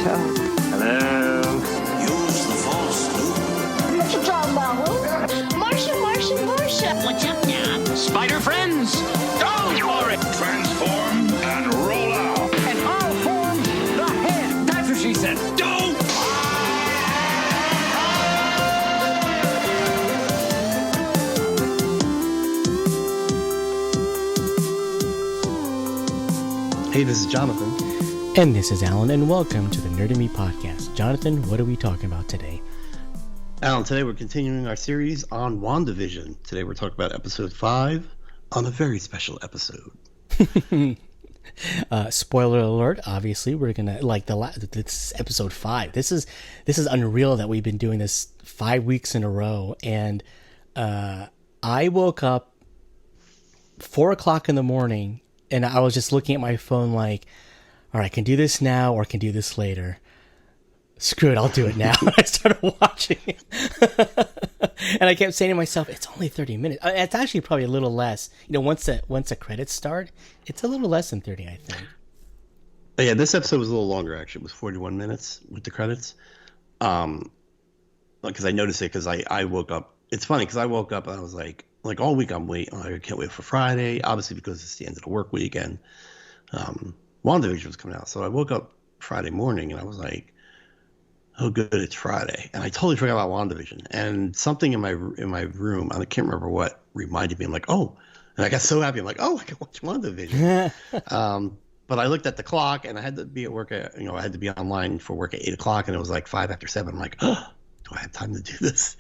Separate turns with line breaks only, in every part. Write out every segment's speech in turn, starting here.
tell.
Hello.
Use the force, Luke.
What you talking about, Marcia?
What's up now?
Spider friends, go for it.
Transform and roll out.
And I'll form the head. That's what she said.
Don't.
Hey, this is Jonathan.
And this is Alan, and welcome to the NerdInMePodcast. Jonathan, what are we talking about today?
Alan, today we're continuing our series on WandaVision. Today we're talking about episode 5 on a very special episode.
Spoiler alert, obviously, we're going to, this is episode 5. This is unreal that we've been doing this 5 weeks in a row, and I woke up 4 o'clock in the morning, and I was just looking at my phone like, all right, I can do this now or I can do this later. Screw it, I'll do it now. I started watching it. And I kept saying to myself, it's only 30 minutes. It's actually probably a little less. You know, once the credits start, it's a little less than 30, I think.
But yeah, this episode was a little longer, actually. It was 41 minutes with the credits. Because I noticed it because I woke up. It's funny because I woke up and I was like all week I'm waiting. I can't wait for Friday, obviously because it's the end of the work week and WandaVision was coming out. So I woke up Friday morning and I was like, oh good, it's Friday. And I totally forgot about WandaVision. And something in my room, I can't remember what, reminded me. I'm like, oh, and I got so happy. I'm like, oh, I can watch WandaVision. But I looked at the clock and I had to be at work I had to be online for work at 8 o'clock and it was like 5 after 7. I'm like, oh, do I have time to do this?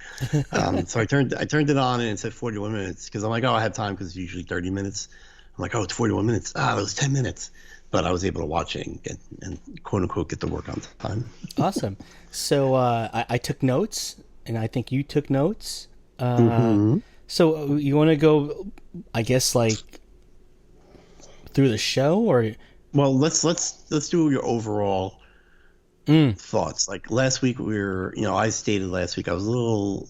So I turned it on and it said 41 minutes because I'm like, oh, I have time because it's usually 30 minutes. I'm like, oh, it's 41 minutes. It was 10 minutes. But I was able to watch it and quote unquote get to work on time.
Awesome. So I took notes, and I think you took notes. So you want to go, I guess, like through the show, or?
Well, let's do your overall thoughts. Like last week, I stated last week I was a little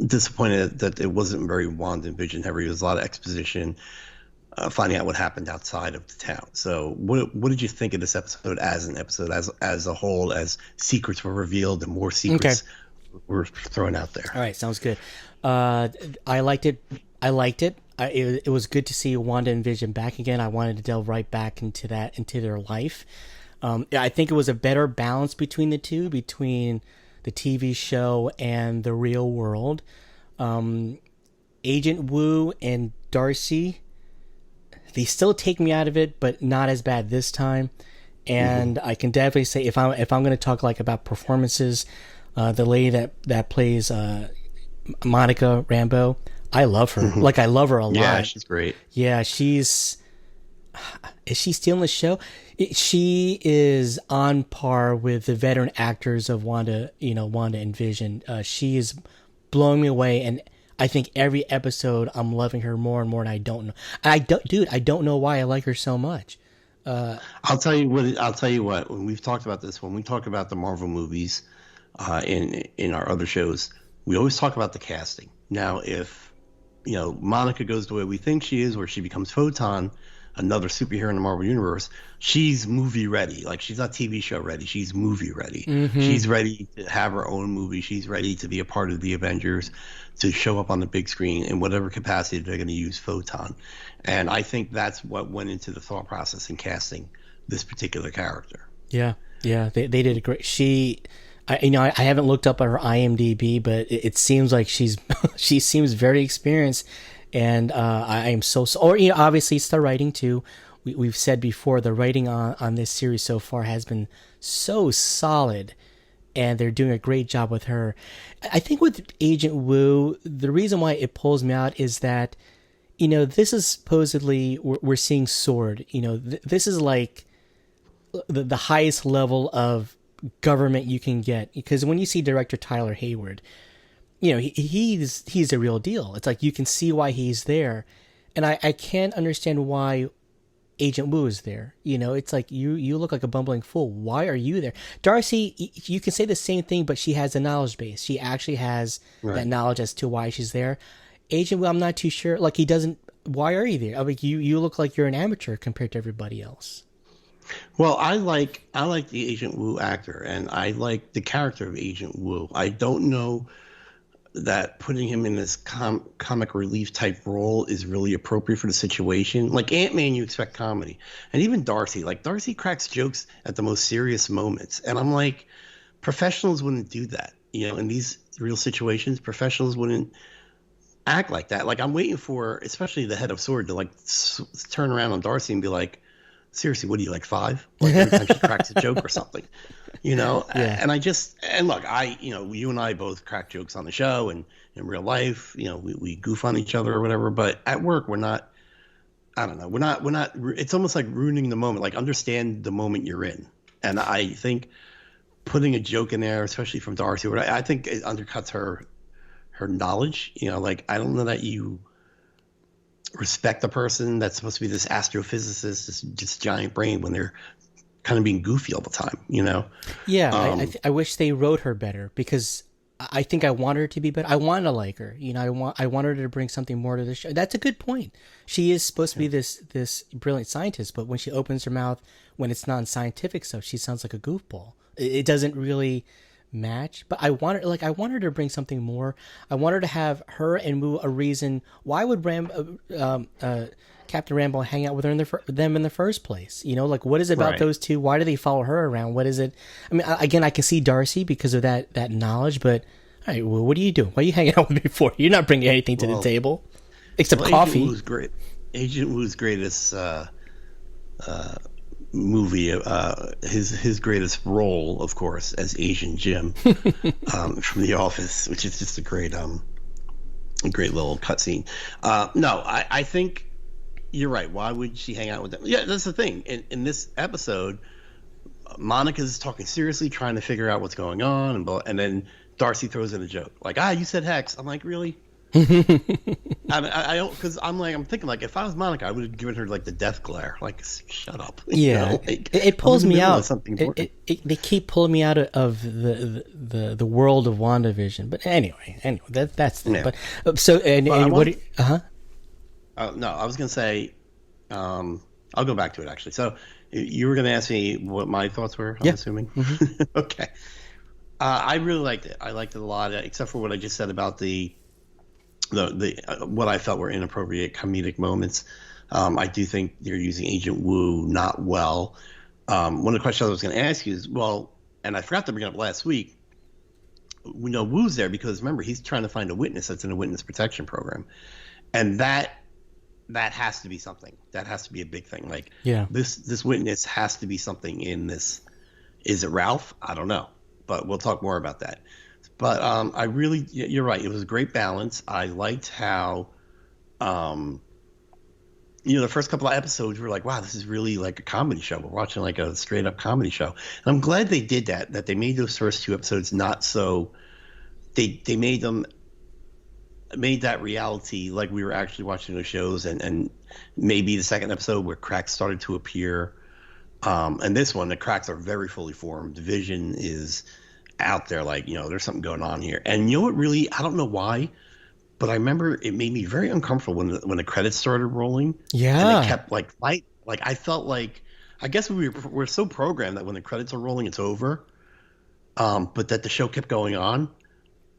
disappointed that it wasn't very WandaVision heavy. It was a lot of exposition. Finding out what happened outside of the town. So what did you think of this episode as an episode, as a whole, as secrets were revealed and more secrets were thrown out there?
All right, sounds good. I liked it. It was good to see Wanda and Vision back again. I wanted to delve right back into their life. I think it was a better balance between the two, between the TV show and the real world. Agent Wu and Darcy, they still take me out of it, but not as bad this time. And I can definitely say if I'm going to talk like about performances, the lady that plays Monica Rambeau, I love her. Like I love her a lot.
Yeah, she's great.
Yeah, is she stealing the show? She is on par with the veteran actors of Wanda and Vision. She is blowing me away, and I think every episode I'm loving her more and more, and I don't know. I don't know why I like her so much.
I'll tell you what. When we've talked about this, when we talk about the Marvel movies, in our other shows, we always talk about the casting. Now, if Monica goes the way we think she is, where she becomes Photon, another superhero in the Marvel universe, she's movie ready. Like she's not TV show ready. She's movie ready. She's ready to have her own movie. She's ready to be a part of the Avengers, to show up on the big screen in whatever capacity they're going to use Photon. And I think that's what went into the thought process in casting this particular character.
Yeah, they did a great. I haven't looked up at her IMDb, but it seems like she seems very experienced, and I am so. Or obviously it's the writing too. We've said before the writing on this series so far has been so solid. And they're doing a great job with her. I think with Agent Wu, the reason why it pulls me out is that, this is supposedly, we're seeing SWORD. This is like the highest level of government you can get. Because when you see director Tyler Hayward, he's a real deal. It's like you can see why he's there. And I can't understand why Agent Wu is there. It's like you look like a bumbling fool. Why are you there? Darcy, you can say the same thing, but she has a knowledge base. She actually has that knowledge as to why she's there. Agent Wu, I'm not too sure. Like he doesn't. Why are you there? I mean, you look like you're an amateur compared to everybody else.
Well, I like the Agent Wu actor, and I like the character of Agent Wu. I don't know that putting him in this comic relief type role is really appropriate for the situation. Like Ant-Man, you expect comedy, and even Darcy. Like Darcy cracks jokes at the most serious moments, and I'm like, professionals wouldn't do that. In these real situations, professionals wouldn't act like that. Like I'm waiting for, especially the head of Sword, to like turn around on Darcy and be like, seriously, what are you, like 5? Like every time she cracks a joke or something, Yeah. And look, you and I both crack jokes on the show and in real life, we goof on each other or whatever, but at work, we're not, I don't know, we're not, it's almost like ruining the moment, like understand the moment you're in. And I think putting a joke in there, especially from Darcy, I think it undercuts her knowledge, like I don't know that you respect the person that's supposed to be this astrophysicist, this giant brain, when they're kind of being goofy all the time,
Yeah, I wish they wrote her better, because I think I want her to be better. I want to like her, I want her to bring something more to the show. That's a good point. She is supposed to be this brilliant scientist, but when she opens her mouth, when it's non-scientific stuff, she sounds like a goofball. It doesn't really match, but I want her to bring something more. I want her to have her and Wu a reason. Why would Captain Rambo hang out with her them in the first place? Like what is it about those two? Why do they follow her around? What is it? I mean, again, I can see Darcy because of that knowledge, but all right, well, what are you doing? Why are you hanging out with me for? You're not bringing anything to the table except coffee.
Agent Wu's great. Agent Wu's greatest movie, his greatest role, of course, as Asian Jim from The Office, which is just a great little cutscene. No, I think you're right. Why would she hang out with them? Yeah, that's the thing. In this episode, Monica's talking seriously, trying to figure out what's going on, and then Darcy throws in a joke like, you said Hex. I'm like, really? I don't, because I'm thinking like, if I was Monica, I would have given her like the death glare, like shut up.
Yeah, it pulls me out. They keep pulling me out of the world of WandaVision. But anyway, that's the thing. But so
no, I was gonna say, I'll go back to it actually. So you were gonna ask me what my thoughts were. I'm assuming. Mm-hmm. Okay. I really liked it. I liked it a lot, except for what I just said about the what I felt were inappropriate comedic moments. I do think they're using Agent Wu not well. One of the questions I was going to ask you is, and I forgot to bring it up last week, we know Wu's there because remember, he's trying to find a witness that's in a witness protection program. And that has to be something. That has to be a big thing. Like, this witness has to be something in this. Is it Ralph? I don't know, but we'll talk more about that. But you're right. It was a great balance. I liked how, the first couple of episodes were like, wow, this is really like a comedy show. We're watching like a straight up comedy show. And I'm glad they did that they made those first 2 episodes not so, they made that reality like we were actually watching those shows, and maybe the second episode where cracks started to appear. And this one, the cracks are very fully formed. Vision is out there, like, there's something going on here. And what really, I don't know why, but I remember it made me very uncomfortable when the credits started rolling.
Yeah.
And they kept like I felt like, I guess we're so programmed that when the credits are rolling, it's over. But that the show kept going on.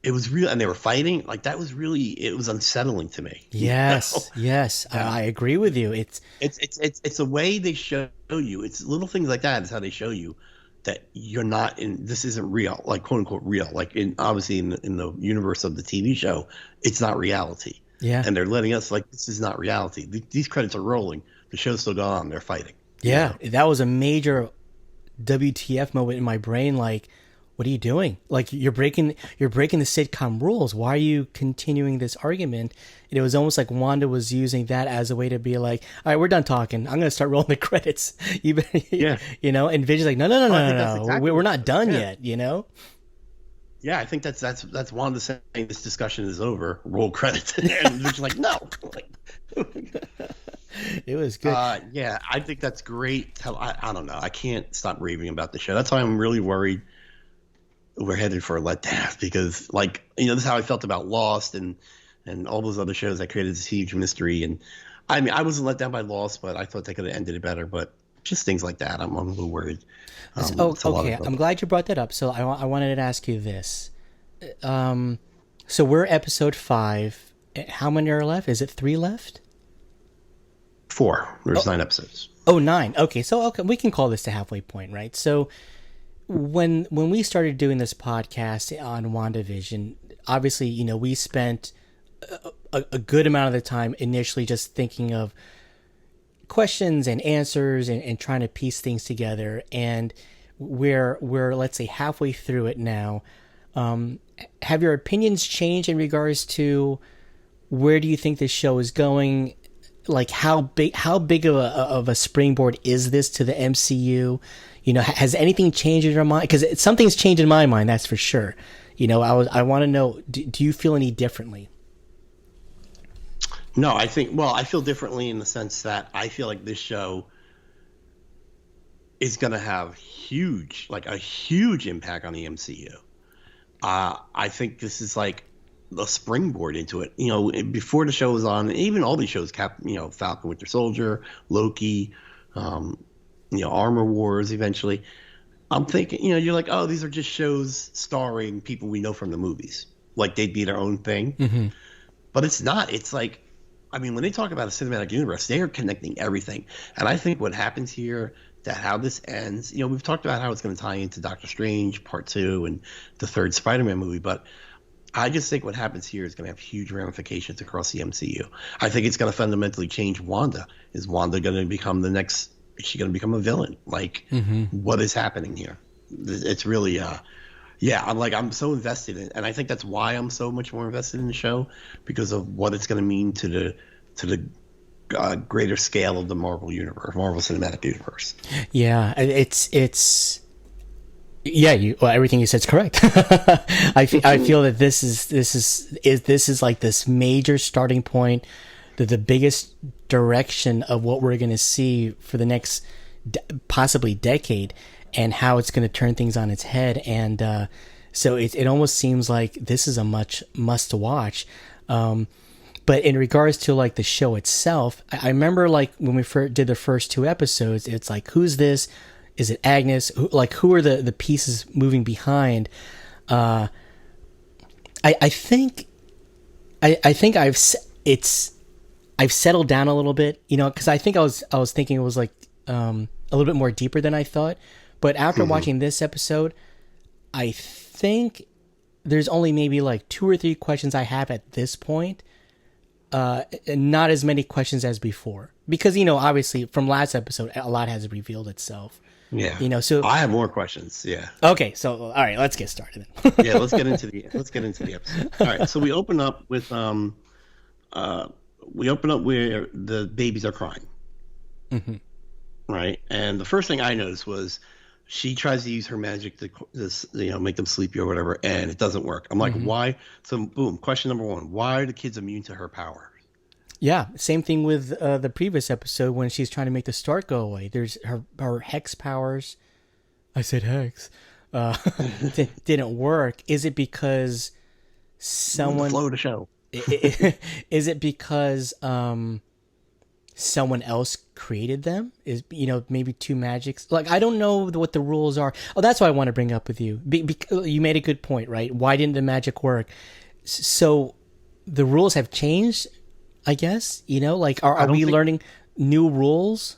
It was real, and they were fighting. Like that was really, it was unsettling to me.
Yes, yes, I agree with you.
It's the way they show you. It's little things like that is how they show you that you're not in. This isn't real, like quote unquote real. Like obviously in the universe of the TV show, it's not reality.
Yeah,
and they're letting us like this is not reality. These credits are rolling. The show's still going on. They're fighting.
Yeah, that was a major WTF moment in my brain. Like, what are you doing? Like you're breaking the sitcom rules. Why are you continuing this argument? And it was almost like Wanda was using that as a way to be like, all right, we're done talking. I'm going to start rolling the credits.
Yeah.
And Vision's like, no. Exactly we're not done yet,
Yeah, I think that's Wanda saying this discussion is over. Roll credits. And Vision's like, no.
It was good.
Yeah, I think that's great. I don't know. I can't stop raving about the show. That's why I'm really worried we're headed for a letdown because, like, this is how I felt about Lost and all those other shows that created this huge mystery. And I mean, I wasn't let down by Lost, but I thought they could have ended it better. But just things like that. I'm a little worried.
Okay. I'm glad you brought that up. So I wanted to ask you this. So we're episode 5. How many are left? Is it 3 left?
4. There's 9 episodes.
Oh, 9. Okay, so we can call this the halfway point, right? So when we started doing this podcast on WandaVision, obviously, you know, we spent a good amount of the time initially just thinking of questions and answers and trying to piece things together. And we're let's say halfway through it now. Have your opinions changed in regards to where do you think this show is going? Like how big of a springboard is this to the MCU? You know, has anything changed in your mind? Because something's changed in my mind, that's for sure. You know, I want to know, do you feel any differently?
No, I feel differently in the sense that I feel like this show is going to have a huge impact on the MCU. I think this is like a springboard into it. You know, before the show was on, even all these shows, Falcon Winter Soldier, Loki, Armor Wars eventually. I'm thinking, you're like, oh, these are just shows starring people we know from the movies. Like they'd be their own thing. Mm-hmm. But it's not. It's like, I mean, when they talk about a cinematic universe, they are connecting everything. And I think what happens here, that how this ends, we've talked about how it's going to tie into Doctor Strange Part 2 and the third Spider-Man movie, but I just think what happens here is going to have huge ramifications across the MCU. I think it's going to fundamentally change Wanda. Is Wanda going to become is she going to become a villain? Like, what is happening here? It's really, I'm so invested in it. And I think that's why I'm so much more invested in the show, because of what it's going to mean to the greater scale of the Marvel universe, Marvel Cinematic Universe.
Yeah, it's everything you said is correct. I feel that this is like this major starting point, the biggest direction of what we're going to see for the next possibly decade, and how it's going to turn things on its head. And so it almost seems like this is a must watch. But in regards to like the show itself, I remember like when we did the first 2 episodes, it's like, who's this? Is it Agnes? Who are the pieces moving behind? I think I've settled down a little bit, because I think I was thinking it was like a little bit more deeper than I thought. But after watching this episode, I think there's only maybe like 2 or 3 questions I have at this point. Not as many questions as before, because obviously from last episode a lot has revealed itself.
Yeah.
So
I have more questions. Yeah.
Okay. So all right, let's get started then.
Yeah, let's get into the episode. All right. So we open up with where the babies are crying. Mm-hmm. Right. And the first thing I noticed was she tries to use her magic to make them sleepy or whatever, and it doesn't work. I'm like, why? So boom. Question number 1: why are the kids immune to her power?
Yeah, same thing with the previous episode when she's trying to make the Stark go away. There's her hex powers. I said hex. Didn't work. Is it because someone
flow the show?
Is it because someone else created them? Is maybe 2 magics? Like, I don't know what the rules are. Oh, that's what I want to bring up with you. You made a good point, right? Why didn't the magic work? So the rules have changed, I guess. Are we learning new rules?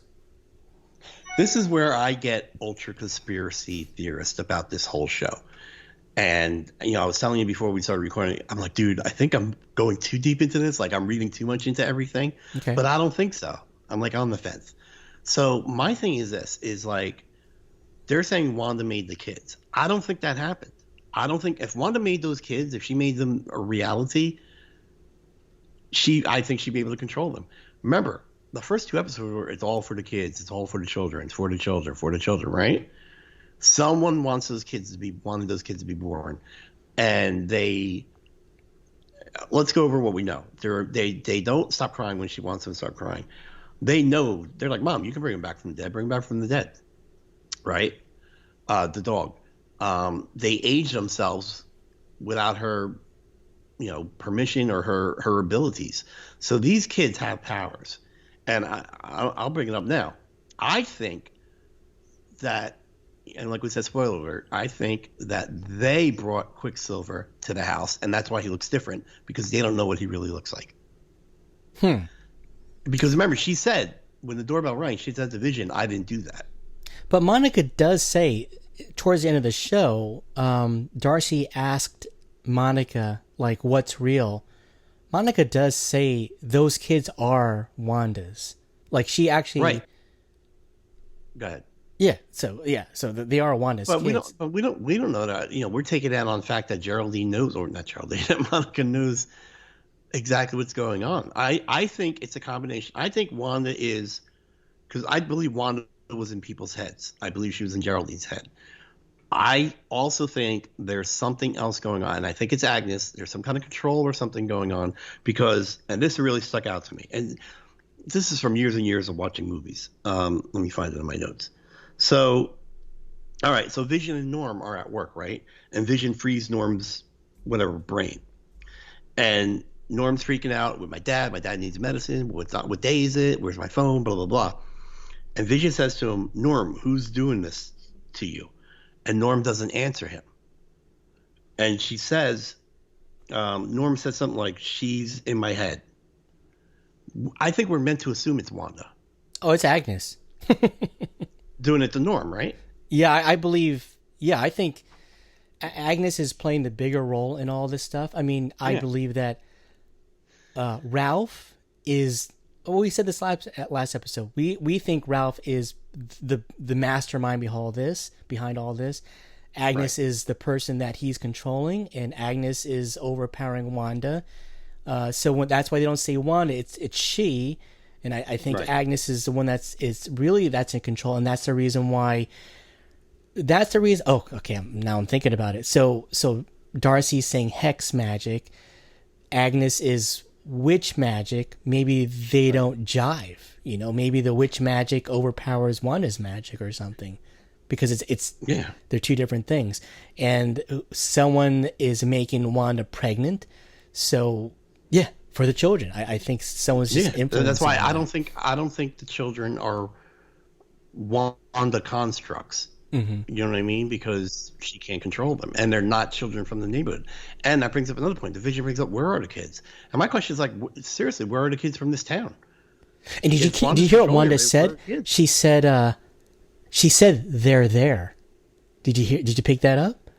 This is where I get ultra conspiracy theorist about this whole show. And, I was telling you before we started recording, I'm like, dude, I think I'm going too deep into this. Like, I'm reading too much into everything. Okay. But I don't think so. I'm like on the fence. So my thing is this, is like, they're saying Wanda made the kids. I don't think that happened. I don't think if Wanda made those kids, if she made them a reality, I think she'd be able to control them. Remember, the first 2 episodes were, it's all for the kids. It's all for the children. It's for the children, right? Someone wanted those kids to be born, and let's go over what we know. They don't stop crying when she wants them to start crying. They know, they're like, Mom, you can bring them back from the dead, right? The dog. They age themselves without her, permission or her abilities. So these kids have powers, and I'll bring it up now. I think that, and like we said, spoiler alert, I think that they brought Quicksilver to the house, and that's why he looks different, because they don't know what he really looks like. Because remember, she said, when the doorbell rang, she said to Vision, I didn't do that.
But Monica does say, towards the end of the show, Darcy asked Monica, like, what's real? Monica does say those kids are Wanda's. Like, she actually...
Right. Go ahead.
Yeah, so they are Wanda's kids.
But we don't know that. You know, we're taking out on the fact that Geraldine knows, or not Geraldine, that Monica knows exactly what's going on. I think it's a combination. I think Wanda is, because I believe Wanda was in people's heads. I believe she was in Geraldine's head. I also think there's something else going on. I think it's Agnes. There's some kind of control or something going on, because, and this really stuck out to me, and this is from years and years of watching movies. Let me find it in my notes. So, all right, so Vision and Norm are at work, right? And Vision frees Norm's whatever brain. And Norm's freaking out with my dad. My dad needs medicine. What day is it? Where's my phone? Blah, blah, blah. And Vision says to him, Norm, who's doing this to you? And Norm doesn't answer him. And she says, Norm says something like, she's in my head. I think we're meant to assume it's Wanda.
Oh, it's Agnes.
Doing it to Norm, right?
Yeah, I believe. Yeah, I think Agnes is playing the bigger role in all this stuff. I mean, I believe that Ralph is. Well, we said this last episode. We think Ralph is the mastermind behind all this. Agnes is the person that he's controlling, and Agnes is overpowering Wanda. So that's why they don't say Wanda. It's she. And I think Agnes is the one that's in control, and that's the reason why. That's the reason. Oh, okay. Now I'm thinking about it. So Darcy's saying hex magic. Agnes is witch magic. Maybe they don't jive. You know, maybe the witch magic overpowers Wanda's magic or something, because it's they're two different things. And someone is making Wanda pregnant. So yeah. For the children, I think someone's just influencing.
That's why I don't think the children are Wanda constructs. Mm-hmm. You know what I mean? Because she can't control them, and they're not children from the neighborhood. And that brings up another point. The Vision brings up, where are the kids? And my question is, like, seriously, where are the kids from this town?
And did you hear what Wanda said? She said they're there. Did you pick that up?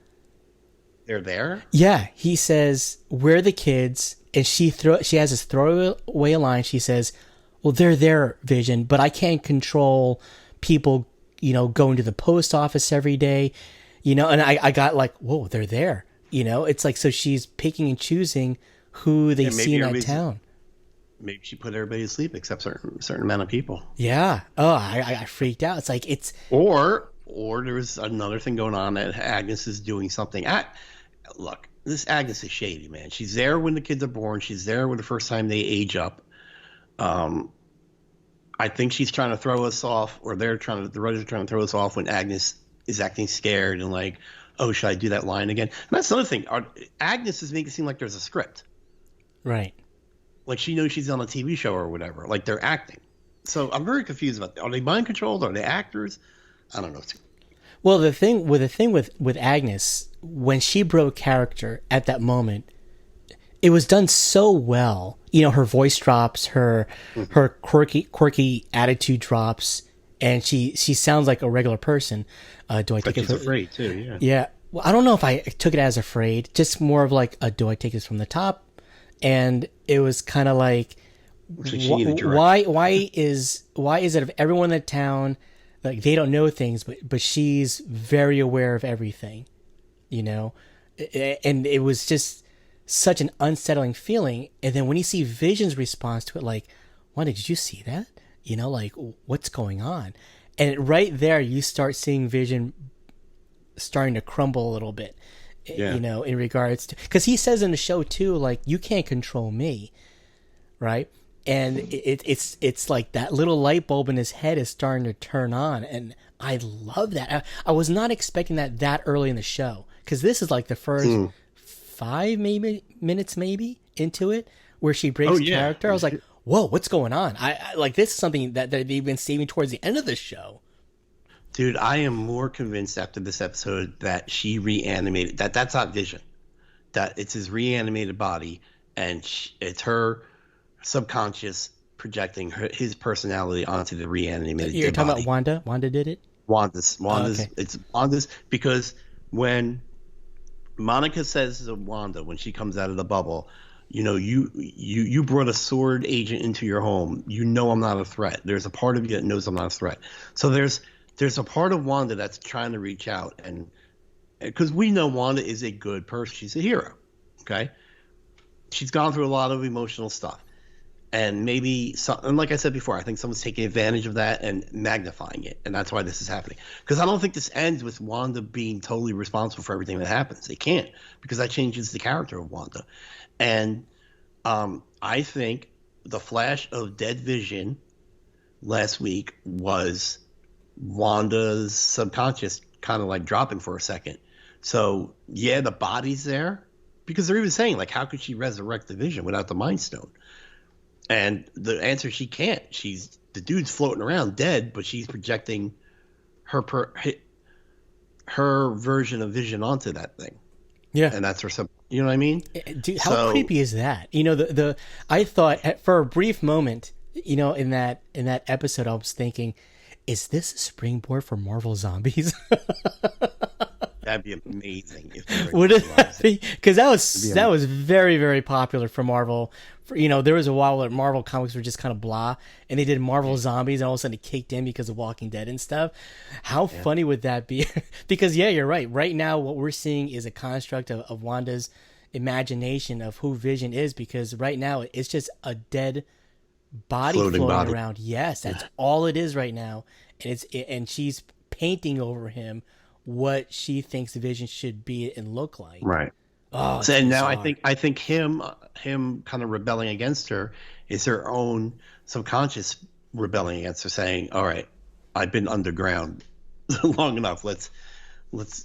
They're there?
Yeah, he says, we're the kids. And she has this throwaway line. She says, well, they're there, Vision, but I can't control people, you know, going to the post office every day, you know. And I got like, whoa, they're there, you know. It's like, so she's picking and choosing who they see in that town.
Maybe she put everybody to sleep except certain amount of people.
Yeah. Oh, I freaked out. It's like, it's...
Or there's another thing going on that Agnes is doing something. Look. This Agnes is shady, man. She's there when the kids are born. She's there when the first time they age up. I think she's trying to throw us off, or the writers are trying to throw us off when Agnes is acting scared and like, oh, should I do that line again? And that's another thing. Agnes is making it seem like there's a script. Right. Like she knows she's on a TV show or whatever. Like they're acting. So I'm very confused about that. Are they mind controlled? Are they actors? I don't know.
Well, the thing with Agnes, when she broke character at that moment, it was done so well. You know, her voice drops, her quirky attitude drops, and she sounds like a regular person. Do I take it? She's
afraid too. Yeah.
Yeah. Well, I don't know if I took it as afraid. Just more of like, do I take this from the top? And it was kind of like, why is it of everyone in the town? Like they don't know things, but she's very aware of everything, you know, and it was just such an unsettling feeling. And then when you see Vision's response to it, like, Wanda, did you see that? You know, like, what's going on? And right there, you start seeing Vision starting to crumble a little bit, you know, in regards to, because he says in the show too, like, you can't control me, right? And it's like that little light bulb in his head is starting to turn on. And I love that. I was not expecting that early in the show, because this is like the first 5 minutes into it where she breaks character. I was like, whoa, what's going on? I like, this is something that they've been saving towards the end of the show.
Dude, I am more convinced after this episode that she reanimated that's not Vision. That it's his reanimated body, and it's her subconscious projecting his personality onto the reanimated
You're
dead
talking
body.
about Wanda? Wanda did it?
Wanda's
okay.
It's Wanda's, because when Monica says to Wanda when she comes out of the bubble, you brought a sword agent into your home. You know I'm not a threat. There's a part of you that knows I'm not a threat. So there's a part of Wanda that's trying to reach out, and because we know Wanda is a good person, she's a hero. Okay, she's gone through a lot of emotional stuff, and maybe and like I said before, I think someone's taking advantage of that and magnifying it, and that's why this is happening. Because I don't think this ends with Wanda being totally responsible for everything that happens. It can't, because that changes the character of Wanda. And I think the flash of dead Vision last week was Wanda's subconscious kind of like dropping for a second. So yeah, the body's there, because they're even saying, like, how could she resurrect the Vision without the Mind Stone? And the answer, she can't. The dude's floating around dead, but she's projecting her version of Vision onto that thing.
Yeah.
And that's her you know what I mean?
Dude, how creepy is that? I thought for a brief moment, in that episode, I was thinking, is this a springboard for Marvel Zombies?
That'd be amazing. If
Would it be? Because that was very, very popular for Marvel. There was a while where Marvel comics were just kind of blah, and they did Marvel Zombies, and all of a sudden it kicked in because of Walking Dead and stuff. How funny would that be? Because yeah, you're right. Right now, what we're seeing is a construct of Wanda's imagination of who Vision is. Because right now, it's just a dead body floating around. Yes, that's all it is right now, and she's painting over him what she thinks Vision should be and look like.
Right.
Oh,
so, and now I think him kind of rebelling against her is her own subconscious rebelling against her, saying, "All right, I've been underground long enough. Let's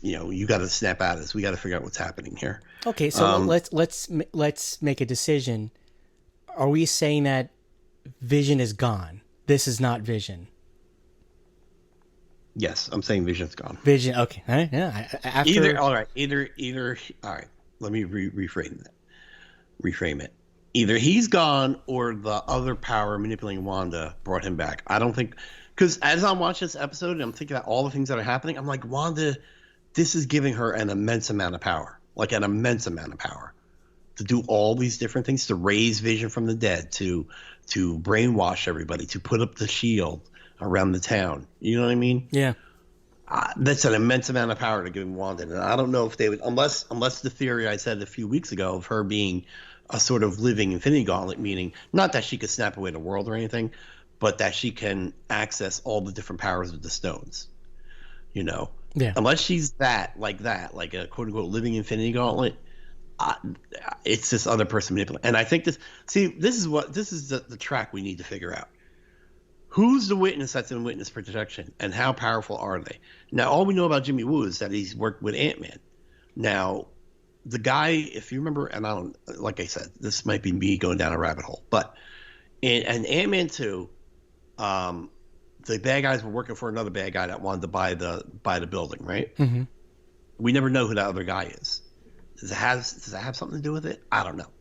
you got to snap out of this. We got to figure out what's happening here."
Okay, so let's make a decision. Are we saying that Vision is gone? This is not Vision.
Yes, I'm saying Vision's gone.
Vision. Okay. All right. Yeah.
Either. All right. Let me reframe it. Either he's gone, or the other power manipulating Wanda brought him back. I don't think, because as I'm watching this episode and I'm thinking about all the things that are happening, I'm like, Wanda, this is giving her an immense amount of power, to do all these different things, to raise Vision from the dead, to brainwash everybody, to put up the shield around the town. You know what I mean?
Yeah.
That's an immense amount of power to give Wanda, and I don't know if they would, unless the theory I said a few weeks ago of her being a sort of living Infinity Gauntlet, meaning not that she could snap away the world or anything, but that she can access all the different powers of the stones. Yeah. Unless she's like a quote unquote living Infinity Gauntlet, it's this other person manipulating. And I think this is the track we need to figure out. Who's the witness that's in witness protection, and how powerful are they? Now, all we know about Jimmy Woo is that he's worked with Ant-Man. Now, the guy, if you remember, and like I said, this might be me going down a rabbit hole, but in Ant-Man 2, the bad guys were working for another bad guy that wanted to buy the building, right?
Mm-hmm.
We never know who that other guy is. Does that have something to do with it? I don't know.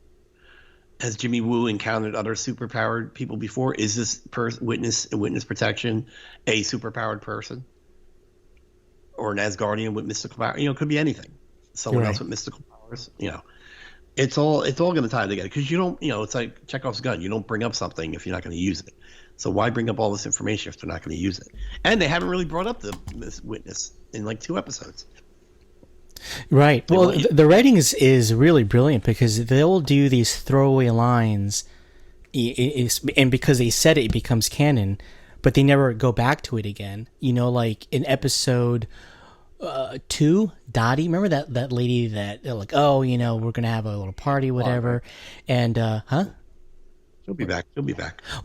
Has Jimmy Woo encountered other superpowered people before? Is this witness protection a superpowered person, or an Asgardian with mystical power? It could be anything. Someone else with mystical powers. It's all going to tie together, because you don't. It's like Chekhov's gun. You don't bring up something if you're not going to use it. So why bring up all this information if they're not going to use it? And they haven't really brought up this witness in like 2 episodes.
Right. Well, the writing is really brilliant, because they'll do these throwaway lines, and because they said it becomes canon, but they never go back to it again. Like in episode 2, Dottie, remember that lady that they're like, oh, we're going to have a little party, whatever. And,
She'll be back.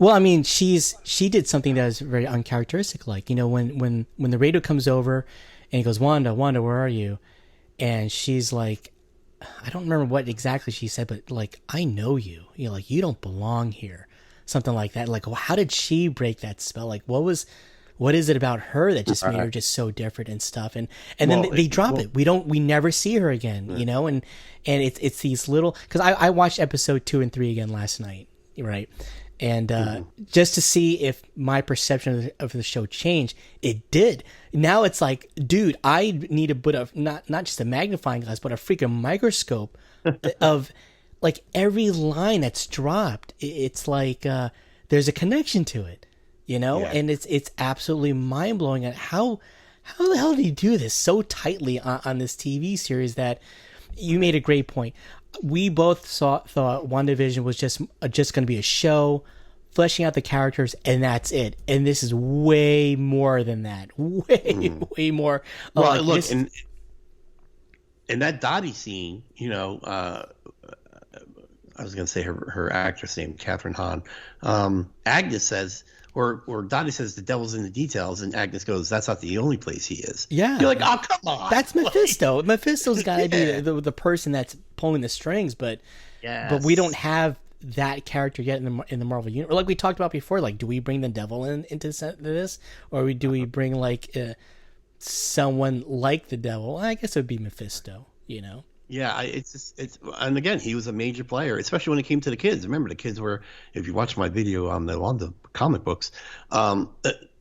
Well, I mean, she did something that is very uncharacteristic. Like, when the radio comes over and he goes, Wanda, where are you? And she's like, I don't remember what exactly she said, but like, I know you. Like, you don't belong here. Something like that. Like, well, how did she break that spell? Like, what was what is it about her that just made her just so different and stuff? And then they drop it. We never see her again, you know. And it's these little, because I watched episode 2 and 3 again last night, right? And just to see if my perception of the show changed, it did. Now it's like, dude, I need to put not just a magnifying glass, but a freaking microscope of like every line that's dropped. It's like there's a connection to it, you know. Yeah. And it's absolutely mind blowing at how the hell did he do this so tightly on this TV series. That you made a great point. We both thought WandaVision was just going to be a show, fleshing out the characters, and that's it. And this is way more than that. Way more.
Well, like, look, in that Dottie scene, you know, I was going to say her actress name, Catherine Hahn. Agnes says, or Dottie says, the devil's in the details, and Agnes goes, that's not the only place he is.
Yeah.
You're like, oh, come on.
That's Mephisto. Mephisto's got to be the person that's pulling the strings, but we don't have that character yet in the Marvel universe. Like we talked about before, like, do we bring the devil into this, or do we bring like someone like the devil? I guess it would be Mephisto, you know.
Yeah, it's and again, he was a major player, especially when it came to the kids. Remember, the kids were, if you watch my video on the comic books,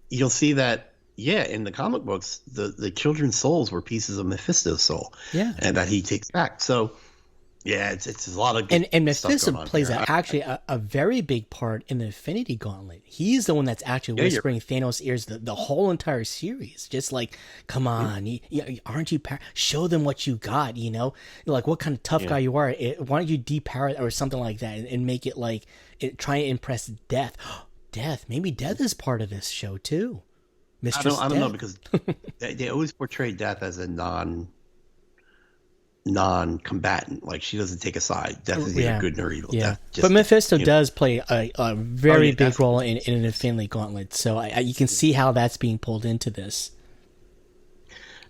you'll see that, yeah, in the comic books, the children's souls were pieces of Mephisto's soul, and that he takes back. So, yeah, it's a lot of good
and Mephisto plays
here.
Actually a very big part in the Infinity Gauntlet. He's the one that's actually whispering Thanos' ears the whole entire series. Just like, come on, aren't you? Show them what you got. You know, like what kind of tough guy you are. Why don't you depower it or something like that and make it like try and impress Death. Maybe Death is part of this show too.
I don't know, because they always portray Death as a non-combatant. Like, she doesn't take a side. Death is either good nor evil.
Yeah, but Mephisto does play a very big role in an Infinity Gauntlet. So you can see how that's being pulled into this.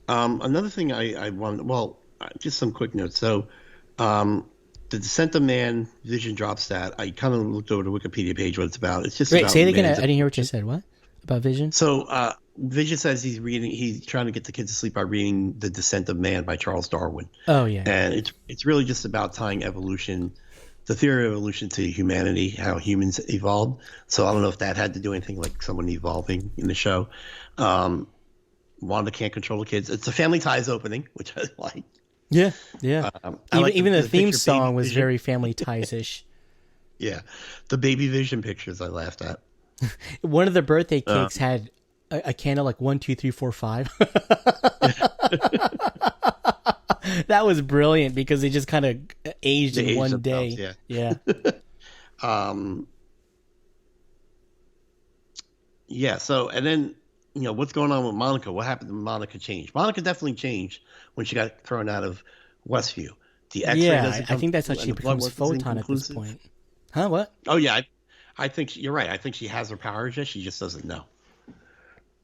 Another thing I want, just some quick notes. So, the Descent of Man Vision drop stat. I kind of looked over the Wikipedia page what it's about. It's just about
say it again. I didn't hear what you said. What about Vision?
So, Vision says he's trying to get the kids to sleep by reading The Descent of Man by Charles Darwin.
Oh yeah.
And it's really just about tying evolution, the theory of evolution, to humanity, how humans evolved. So I don't know if that had to do anything, like someone evolving in the show. Wanda can't control the kids. It's a Family Ties opening, which I like.
Yeah. Even the theme
picture
song was
Vision.
very Family Ties-ish.
Yeah, the Baby Vision pictures I laughed at.
One of the birthday cakes had a candle like 1, 2, 3, 4, 5. That was brilliant because they just kind of aged in one day. Yeah.
Yeah. So, and then, you know, what's going on with Monica? What happened to Monica change? Monica definitely changed when she got thrown out of Westview. The X-ray doesn't come
I think that's how
through,
she
and the blood
becomes
work is
Photon at this
inconclusive.
point. Huh? What?
Oh yeah, I think you're right. I think she has her powers yet. She just doesn't know.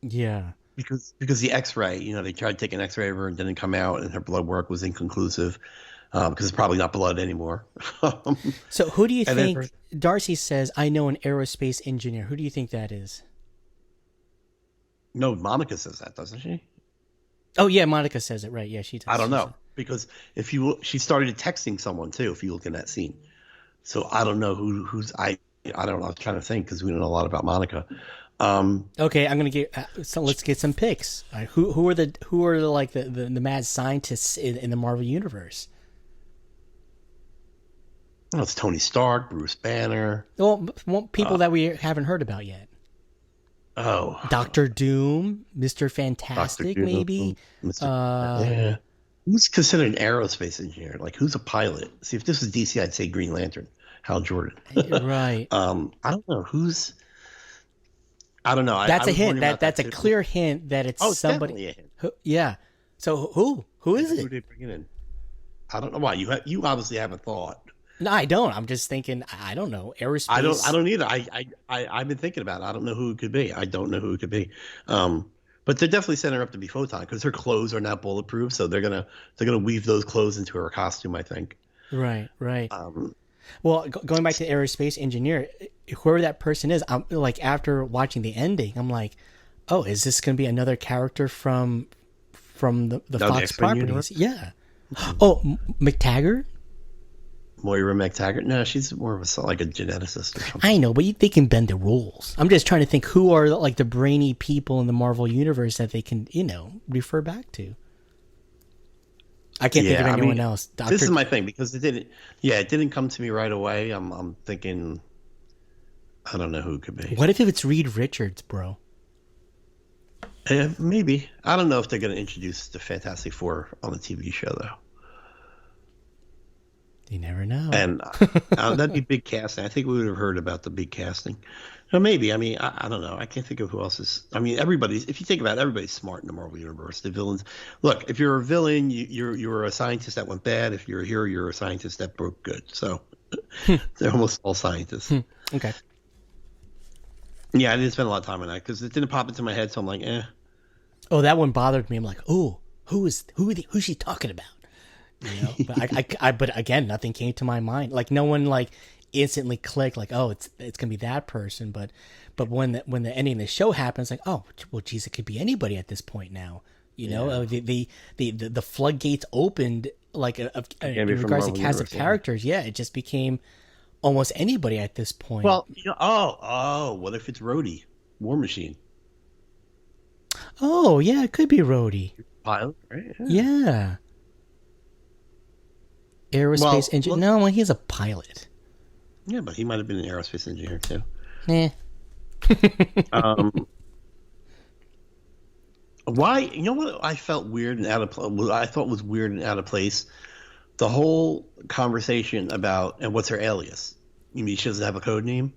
Yeah.
Because the X-ray, you know, they tried to take an X-ray of her and didn't come out, and her blood work was inconclusive because it's probably not blood anymore.
So who do you think? Darcy says, "I know an aerospace engineer." Who do you think that is?
No, Monica says that, doesn't she?
Oh yeah, Monica says it, right? Yeah, she does.
I don't know, because she started texting someone too. If you look in that scene, so I don't know who's I don't know. I'm trying to think because we don't know a lot about Monica.
Okay, I'm gonna get. So let's get some picks. All right, who are the mad scientists in the Marvel universe?
Well, it's Tony Stark, Bruce Banner.
Well, people that we haven't heard about yet.
Oh,
Doctor Doom, Mr. Fantastic,
Doom,
maybe.
Yeah. Who's considered an aerospace engineer? Like, who's a pilot? See, if this was DC, I'd say Green Lantern, Hal Jordan.
Right.
I don't know who's. I don't know.
That's
a
a hint. That's a clear hint that it's somebody.
Definitely a hint.
Yeah. So who is it?
Who are they bringing in? I don't know why. You obviously haven't thought.
No, I don't. I'm just thinking. I don't know. Aerospace.
I don't either. I've been thinking about it. I don't know who it could be. I don't know who it could be. But they're definitely setting her up to be Photon because her clothes are not bulletproof. So they're gonna weave those clothes into her costume, I think.
Right. Well, going back to aerospace engineer, whoever that person is, I'm like, after watching the ending, I'm like, oh, is this going to be another character from the Fox
X-Men
properties?
universe?
Yeah. Oh, McTaggart?
Moira McTaggart? No, she's more of like a geneticist or something.
I know, but they can bend the rules. I'm just trying to think who are like the brainy people in the Marvel universe that they can, refer back to. I can't think of anyone else.
This is my thing because it didn't come to me right away. I'm thinking, I don't know who it could be.
What if it's Reed Richards, bro?
Maybe. I don't know if they're going to introduce the Fantastic Four on the TV show though.
You never know.
And that'd be big casting. I think we would have heard about the big casting. So maybe. I mean, I don't know. I can't think of who else is. I mean, if you think about it, everybody's smart in the Marvel Universe. The villains. Look, if you're a villain, you're a scientist that went bad. If you're a hero, you're a scientist that broke good. So they're almost all scientists.
Okay.
Yeah, I didn't spend a lot of time on that because it didn't pop into my head. So I'm like, eh.
Oh, that one bothered me. I'm like, oh, who's she talking about? But but again, nothing came to my mind. Like no one like instantly clicked like, oh, it's gonna be that person. But when the ending of the show happens, like, oh, well, geez, it could be anybody at this point now. The floodgates opened like in regards to cast of characters. Yeah, it just became almost anybody at this point.
Well, what if it's Rhodey, War Machine?
Oh yeah, it could be Rhodey.
Pilot, right?
Yeah. Aerospace engineer. No, well, he's a pilot.
Yeah, but he might have been an aerospace engineer too. Why? You know what I felt weird and out of I thought was weird and out of place? The whole conversation about and what's her alias? You mean she doesn't have a code name?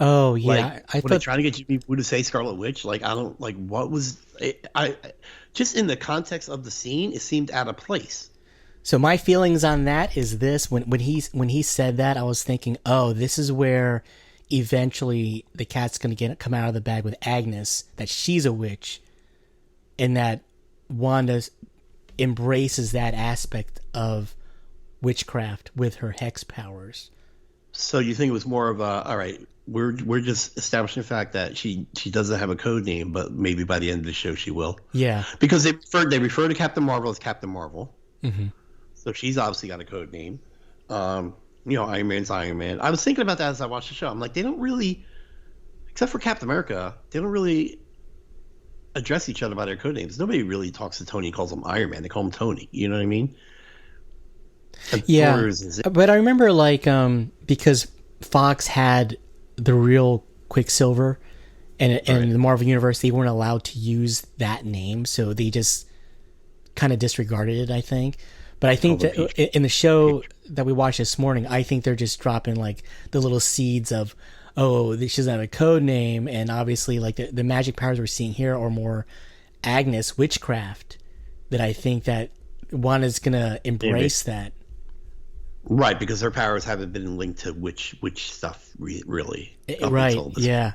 Oh yeah,
like, I thought trying to get you to say Scarlet Witch. Like I don't like what was it, I just in the context of the scene, it seemed out of place.
So my feelings on that is this: when he said that, I was thinking, oh, this is where eventually the cat's going to come out of the bag with Agnes, that she's a witch, and that Wanda embraces that aspect of witchcraft with her hex powers.
So you think it was more of a, all right, we're just establishing the fact that she doesn't have a code name, but maybe by the end of the show she will.
Yeah,
because they refer to Captain Marvel as Captain Marvel.
Mm-hmm.
So she's obviously got a code name. Iron Man's Iron Man. I was thinking about that as I watched the show. I'm like, they don't really, except for Captain America, they don't really address each other by their code names. Nobody really talks to Tony and calls him Iron Man. They call him Tony. You know what I mean?
Yeah, but I remember because Fox had the real Quicksilver, and in the Marvel Universe they weren't allowed to use that name, so they just kind of disregarded it, I think. But I think that in the show that we watched this morning, I think they're just dropping like the little seeds of, oh, she doesn't have a code name, and obviously like the magic powers we're seeing here are more Agnes witchcraft. That I think that Wanda's gonna embrace that.
Right, because her powers haven't been linked to witch stuff really.
Right. Yeah.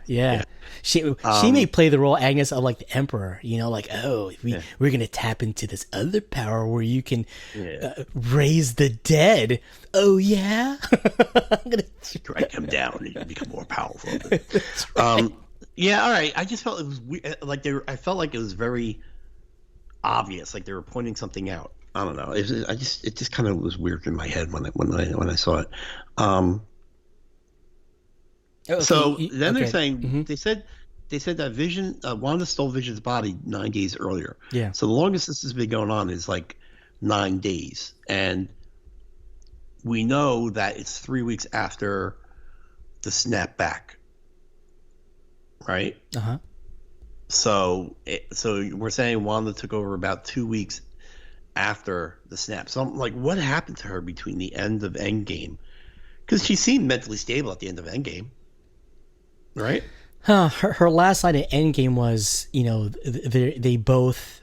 She may play the role, Agnes, of like the Emperor. Like, oh, we're gonna tap into this other power where you can raise the dead. Oh yeah, I'm gonna
strike him down and become more powerful. Yeah, all right. I just felt it was weird. Like I felt like it was very obvious, like they were pointing something out. I don't know. It just kind of was weird in my head when I saw it.
Okay,
so then they're saying they said that Vision Wanda stole Vision's body 9 days earlier.
Yeah.
So the longest this has been going on is like 9 days, and we know that it's 3 weeks after the snap back, right?
Uh-huh.
So we're saying Wanda took over about 2 weeks after the snap. So I'm like, what happened to her between the end of Endgame? Because she seemed mentally stable at the end of Endgame, right?
Her last line at Endgame was, they both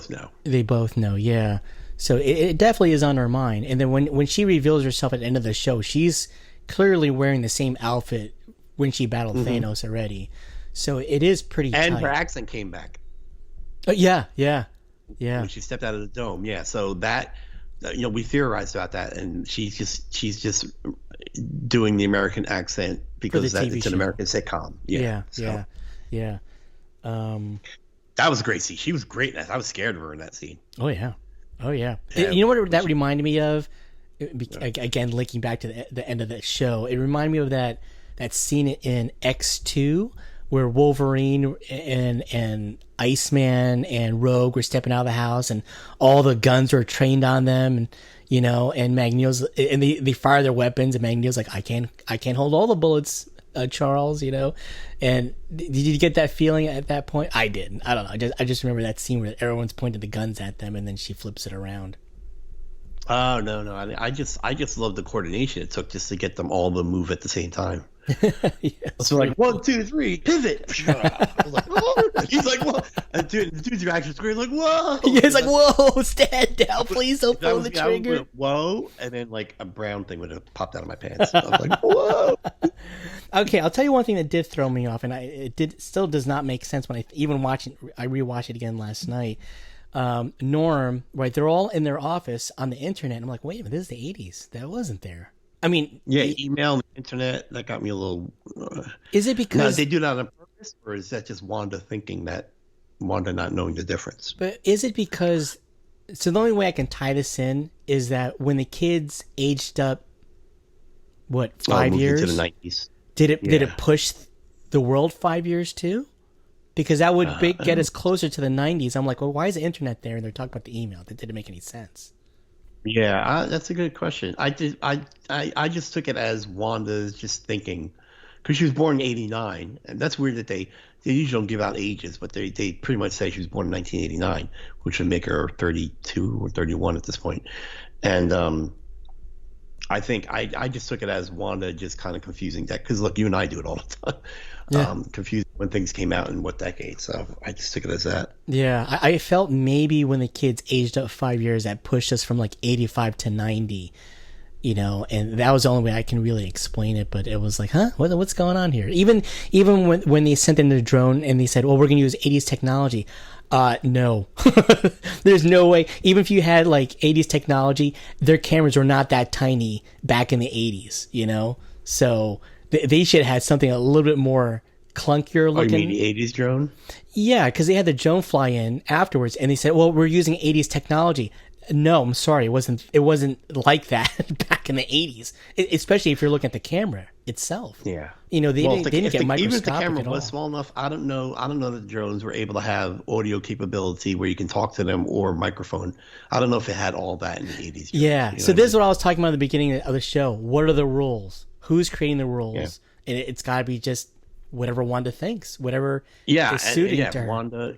know. They both know, yeah. So it definitely is on her mind. And then when she reveals herself at the end of the show, she's clearly wearing the same outfit when she battled Thanos already. So it is pretty
and
tight.
Her accent came back.
Yeah.
When she stepped out of the dome, yeah. So that, we theorized about that, and she's just doing the American accent because it's an American sitcom. Yeah.
Yeah.
That was a great scene. She was great. I was scared of her in that scene.
Oh yeah. Oh yeah.
Yeah.
You know what that reminded me of? Again, linking back to the end of that show, it reminded me of that scene in X2 where Wolverine and Iceman and Rogue were stepping out of the house, and all the guns were trained on them, and and Magneto's, and they fire their weapons, and Magneto's like, I can't hold all the bullets, Charles, And did you get that feeling at that point? I didn't. I don't know. I just remember that scene where everyone's pointing the guns at them, and then she flips it around.
Oh no! I just love the coordination it took just to get them all to move at the same time.
Yeah,
so like 1, 2, 3, pivot. I was like, whoa. He's like, whoa. And the dude's reaction screen like, whoa.
Yeah, it's like, whoa, stand down, please don't pull the trigger.
Went, whoa, and then like a brown thing would have popped out of my pants. I was like, whoa.
Okay, I'll tell you one thing that did throw me off, and still does not make sense when I rewatched it again last night. Norm, right? They're all in their office on the internet. And I'm like, wait a minute, this is the 80s. That wasn't there. I mean,
yeah, email and internet. That got me a little.
Is it because
they do that on purpose, or is that just Wanda thinking that Wanda not knowing the difference?
But is it because? So the only way I can tie this in is that when the kids aged up, what 5 years
into the 90s?
Did it push the world 5 years too? Because that would get us closer to the 90s. I'm like, well, why is the internet there? And they're talking about the email. That didn't make any sense.
Yeah, that's a good question. I just took it as Wanda's just thinking, because she was born in '89, and that's weird that they usually don't give out ages, but they pretty much say she was born in 1989, which would make her 32 or 31 at this point. And I think I just took it as Wanda just kind of confusing that, because look, you and I do it all the time.
Yeah.
Confused when things came out in what decade. So I just took it as that.
Yeah, I felt maybe when the kids aged up 5 years, that pushed us from like 85 to 90, and that was the only way I can really explain it. But it was like, huh, what's going on here? Even when they sent in the drone and they said, well, we're going to use 80s technology. No, there's no way. Even if you had like 80s technology, their cameras were not that tiny back in the 80s, so they should have had something a little bit more clunkier looking.
Oh, you mean the 80s drone? Yeah,
because they had the drone fly in afterwards, and they said, well, we're using 80s technology. No, I'm sorry, it wasn't like that back in the 80s, especially if you're looking at the camera itself.
Yeah.
They didn't get microscopic
even if the camera
at all.
was small enough, I don't know that drones were able to have audio capability where you can talk to them, or microphone. I don't know if it had all that in the 80s.
Yeah. So this is what I was talking about at the beginning of the show. What are the rules? Who's creating the rules? Yeah. And it's got to be just whatever Wanda thinks, whatever is suiting to her.
Wanda.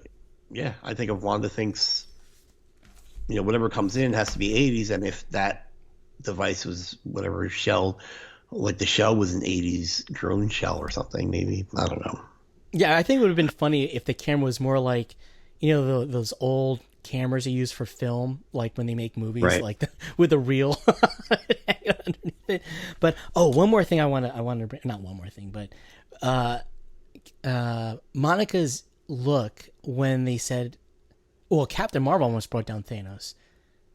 Yeah, I think if Wanda thinks, whatever comes in has to be 80s, and if that device was whatever shell, like the shell was an 80s drone shell or something, maybe. I don't know.
Yeah, I think it would have been funny if the camera was more like, those old cameras they use for film, like when they make movies,
right,
like with a reel underneath it. But one more thing I want to bring, not one more thing, but Monica's look when they said, well, Captain Marvel almost brought down Thanos.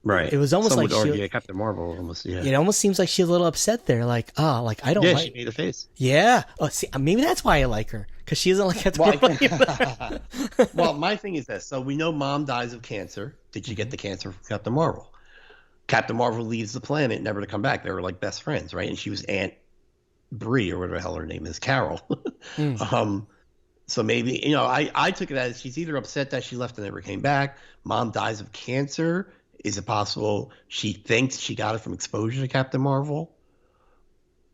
Right.
It was almost
Some
like
would argue Captain Marvel almost. Yeah.
It almost seems like she's a little upset there. Like, I don't.
Yeah,
like...
she made a face.
Yeah. Oh, see, maybe that's why I like her, because she isn't like Captain Marvel.
Well, my thing is this. So we know Mom dies of cancer. Did she get the cancer from Captain Marvel? Captain Marvel leaves the planet, never to come back. They were like best friends, right? And she was Aunt Bree, or whatever the hell her name is, Carol. So maybe, I took it as she's either upset that she left and never came back. Mom dies of cancer. Is it possible she thinks she got it from exposure to Captain Marvel?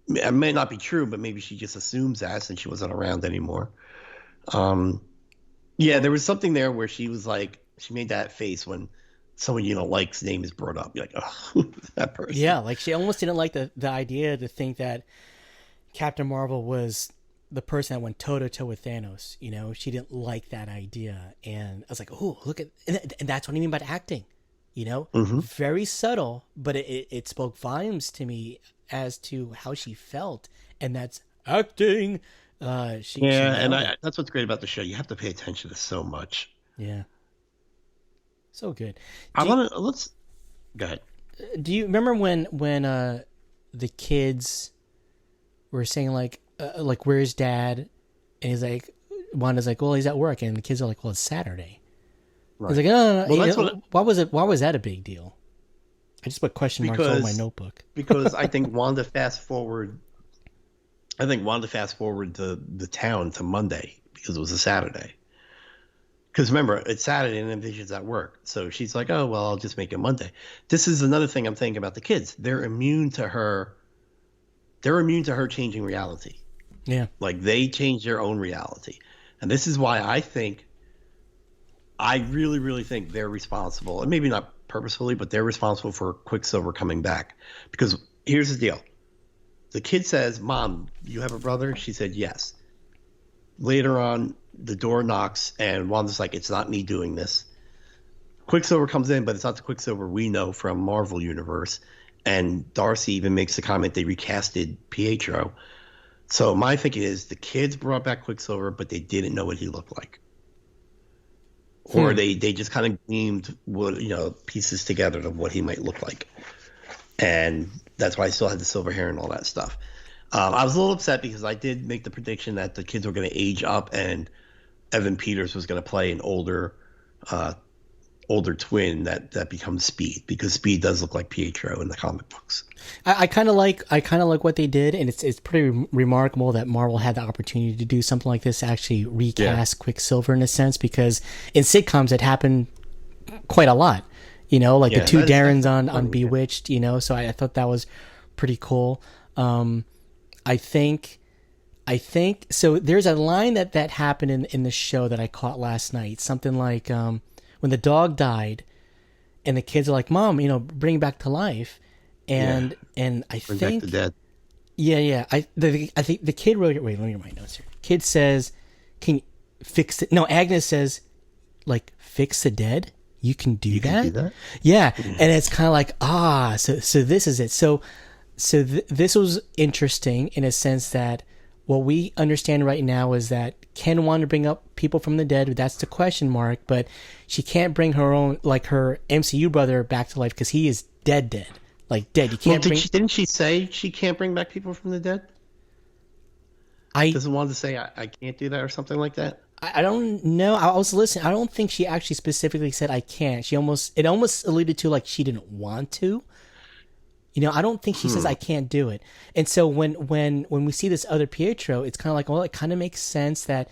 It may not be true, but maybe she just assumes that since she wasn't around anymore. Yeah, there was something there where she was like, she made that face when someone you don't like's name is brought up. You're like, oh, that person.
Yeah, like she almost didn't like the idea to think that Captain Marvel was the person that went toe-to-toe with Thanos. She didn't like that idea. And I was like, oh, look at, and that's what I mean by acting. Very subtle, but it spoke volumes to me as to how she felt, and that's acting. That's
what's great about the show. You have to pay attention to so much.
Yeah, so good.
Let's go ahead.
Do you remember when the kids were saying like where's Dad, and he's like, Wanda's like, well, he's at work, and the kids are like, well, it's Saturday.
Right.
He's like, no,
Well, that's what
why was that a big deal? I just put question marks over my notebook.
because I think Wanda fast forward. I think Wanda fast forward the town to Monday because it was a Saturday. Because remember, it's Saturday and then Vision's at work, so she's like, oh well, I'll just make it Monday. This is another thing I'm thinking about the kids. They're immune to her. They're immune to her changing reality.
Yeah.
Like they change their own reality. And this is why I really, really think they're responsible, and maybe not purposefully, but they're responsible for Quicksilver coming back. Because here's the deal. The kid says, Mom, you have a brother? She said, yes. Later on, the door knocks, and Wanda's like, it's not me doing this. Quicksilver comes in, but it's not the Quicksilver we know from Marvel Universe. And Darcy even makes the comment they recasted Pietro. So my thinking is the kids brought back Quicksilver, but they didn't know what he looked like. Or they just kind of gleamed pieces together of what he might look like. And that's why I still had the silver hair and all that stuff. I was a little upset because I did make the prediction that the kids were going to age up and Evan Peters was going to play an older twin that becomes Speed, because Speed does look like Pietro in the comic books.
I kind of like what they did, and it's pretty remarkable that Marvel had the opportunity to do something like this, actually recast Quicksilver in a sense, because in sitcoms it happened quite a lot, the two Darrens on Bewitched, so I thought that was pretty cool. I think so. There's a line that happened in the show that I caught last night, something like when the dog died, and the kids are like, "Mom, bring back to life." And I
Bring
think
back the dead.
Yeah. I think the kid wrote it. Wait, let me get my notes here. Kid says, "Can you fix it?" No, Agnes says, like, "Fix the dead? You can do that?"
Can do that?
Yeah, and it's kind of like so this is it. So this was interesting in a sense that what we understand right now is that Ken wanted to bring up people from the dead. That's the question mark, but she can't bring her own, like her MCU brother, back to life because he is dead. Like dead. You can't
didn't she say she can't bring back people from the dead? Doesn't want to say I can't do that or something like that?
I don't know. I was listening. I don't think she actually specifically said I can't. It almost alluded to like she didn't want to. I don't think she says I can't do it. And so when we see this other Pietro, it's kind of like, well, it kind of makes sense that,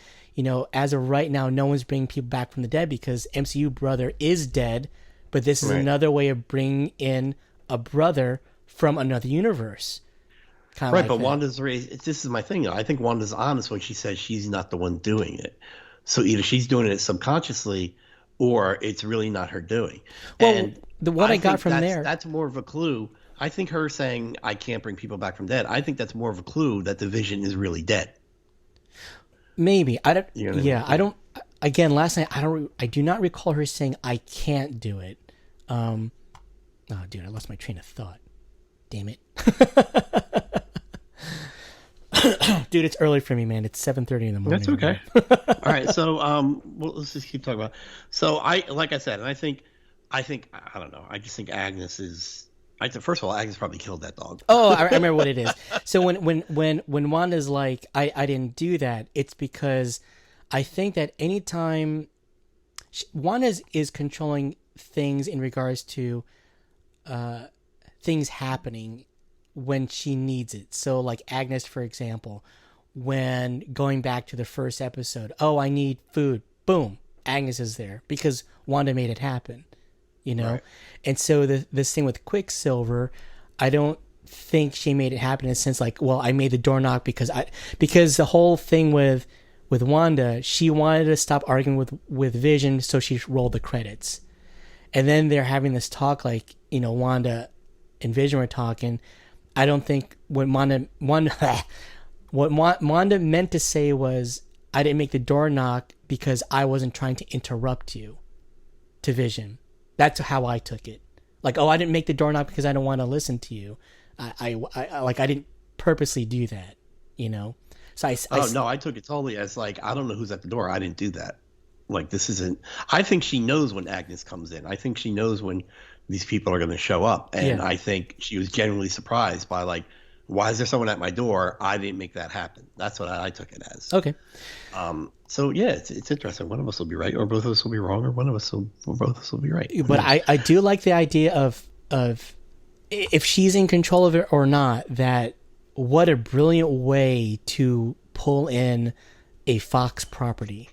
as of right now, no one's bringing people back from the dead because MCU brother is dead, but this is another way of bringing in a brother from another universe. Kind of
right,
like
but
that.
Wanda's raised. This is my thing. I think Wanda's honest when she says she's not the one doing it. So either she's doing it subconsciously, or it's really not her doing.
Well,
And
what I got
think
from there,
that's more of a clue. I think her saying I can't bring people back from dead, I think that's more of a clue that the Vision is really dead.
maybe I don't.
You know what I
Yeah,
mean?
I don't. Again, last night I do not recall her saying I can't do it. Oh, dude, I lost my train of thought. Damn it. Dude, it's early for me, man. It's 7:30 in the morning.
That's okay. All right, so let's just keep talking about. So like I said, and I think I don't know. I just think Agnes is. First of all, Agnes probably killed that dog.
Oh, I remember what it is. So when Wanda's like, I didn't do that, it's because I think that anytime Wanda is controlling things in regards to things happening when she needs it. So like Agnes, for example, when going back to the first episode, oh, I need food. Boom. Agnes is there because Wanda made it happen,
Right.
And so this thing with Quicksilver, I don't think she made it happen in a sense like, well, I made the door knock because the whole thing with Wanda, she wanted to stop arguing with Vision, so she rolled the credits. And then they're having this talk like, Wanda and Vision were talking. I don't think what Wanda meant to say was, I didn't make the door knock because I wasn't trying to interrupt you, to Vision. That's how I took it. Like, oh, I didn't make the door knock because I don't want to listen to you. I didn't purposely do that, So
I took it totally as like, I don't know who's at the door. I didn't do that. Like, this isn't. I think she knows when Agnes comes in. I think she knows when these people are going to show up, and I think she was genuinely surprised by like Why is there someone at my door? I didn't make that happen. That's what I took it as.
Okay.
So yeah, it's interesting. One of us will be right, or both of us will be wrong, or both of us will be right.
But I do like the idea of if she's in control of it or not. That what a brilliant way to pull in a Fox property.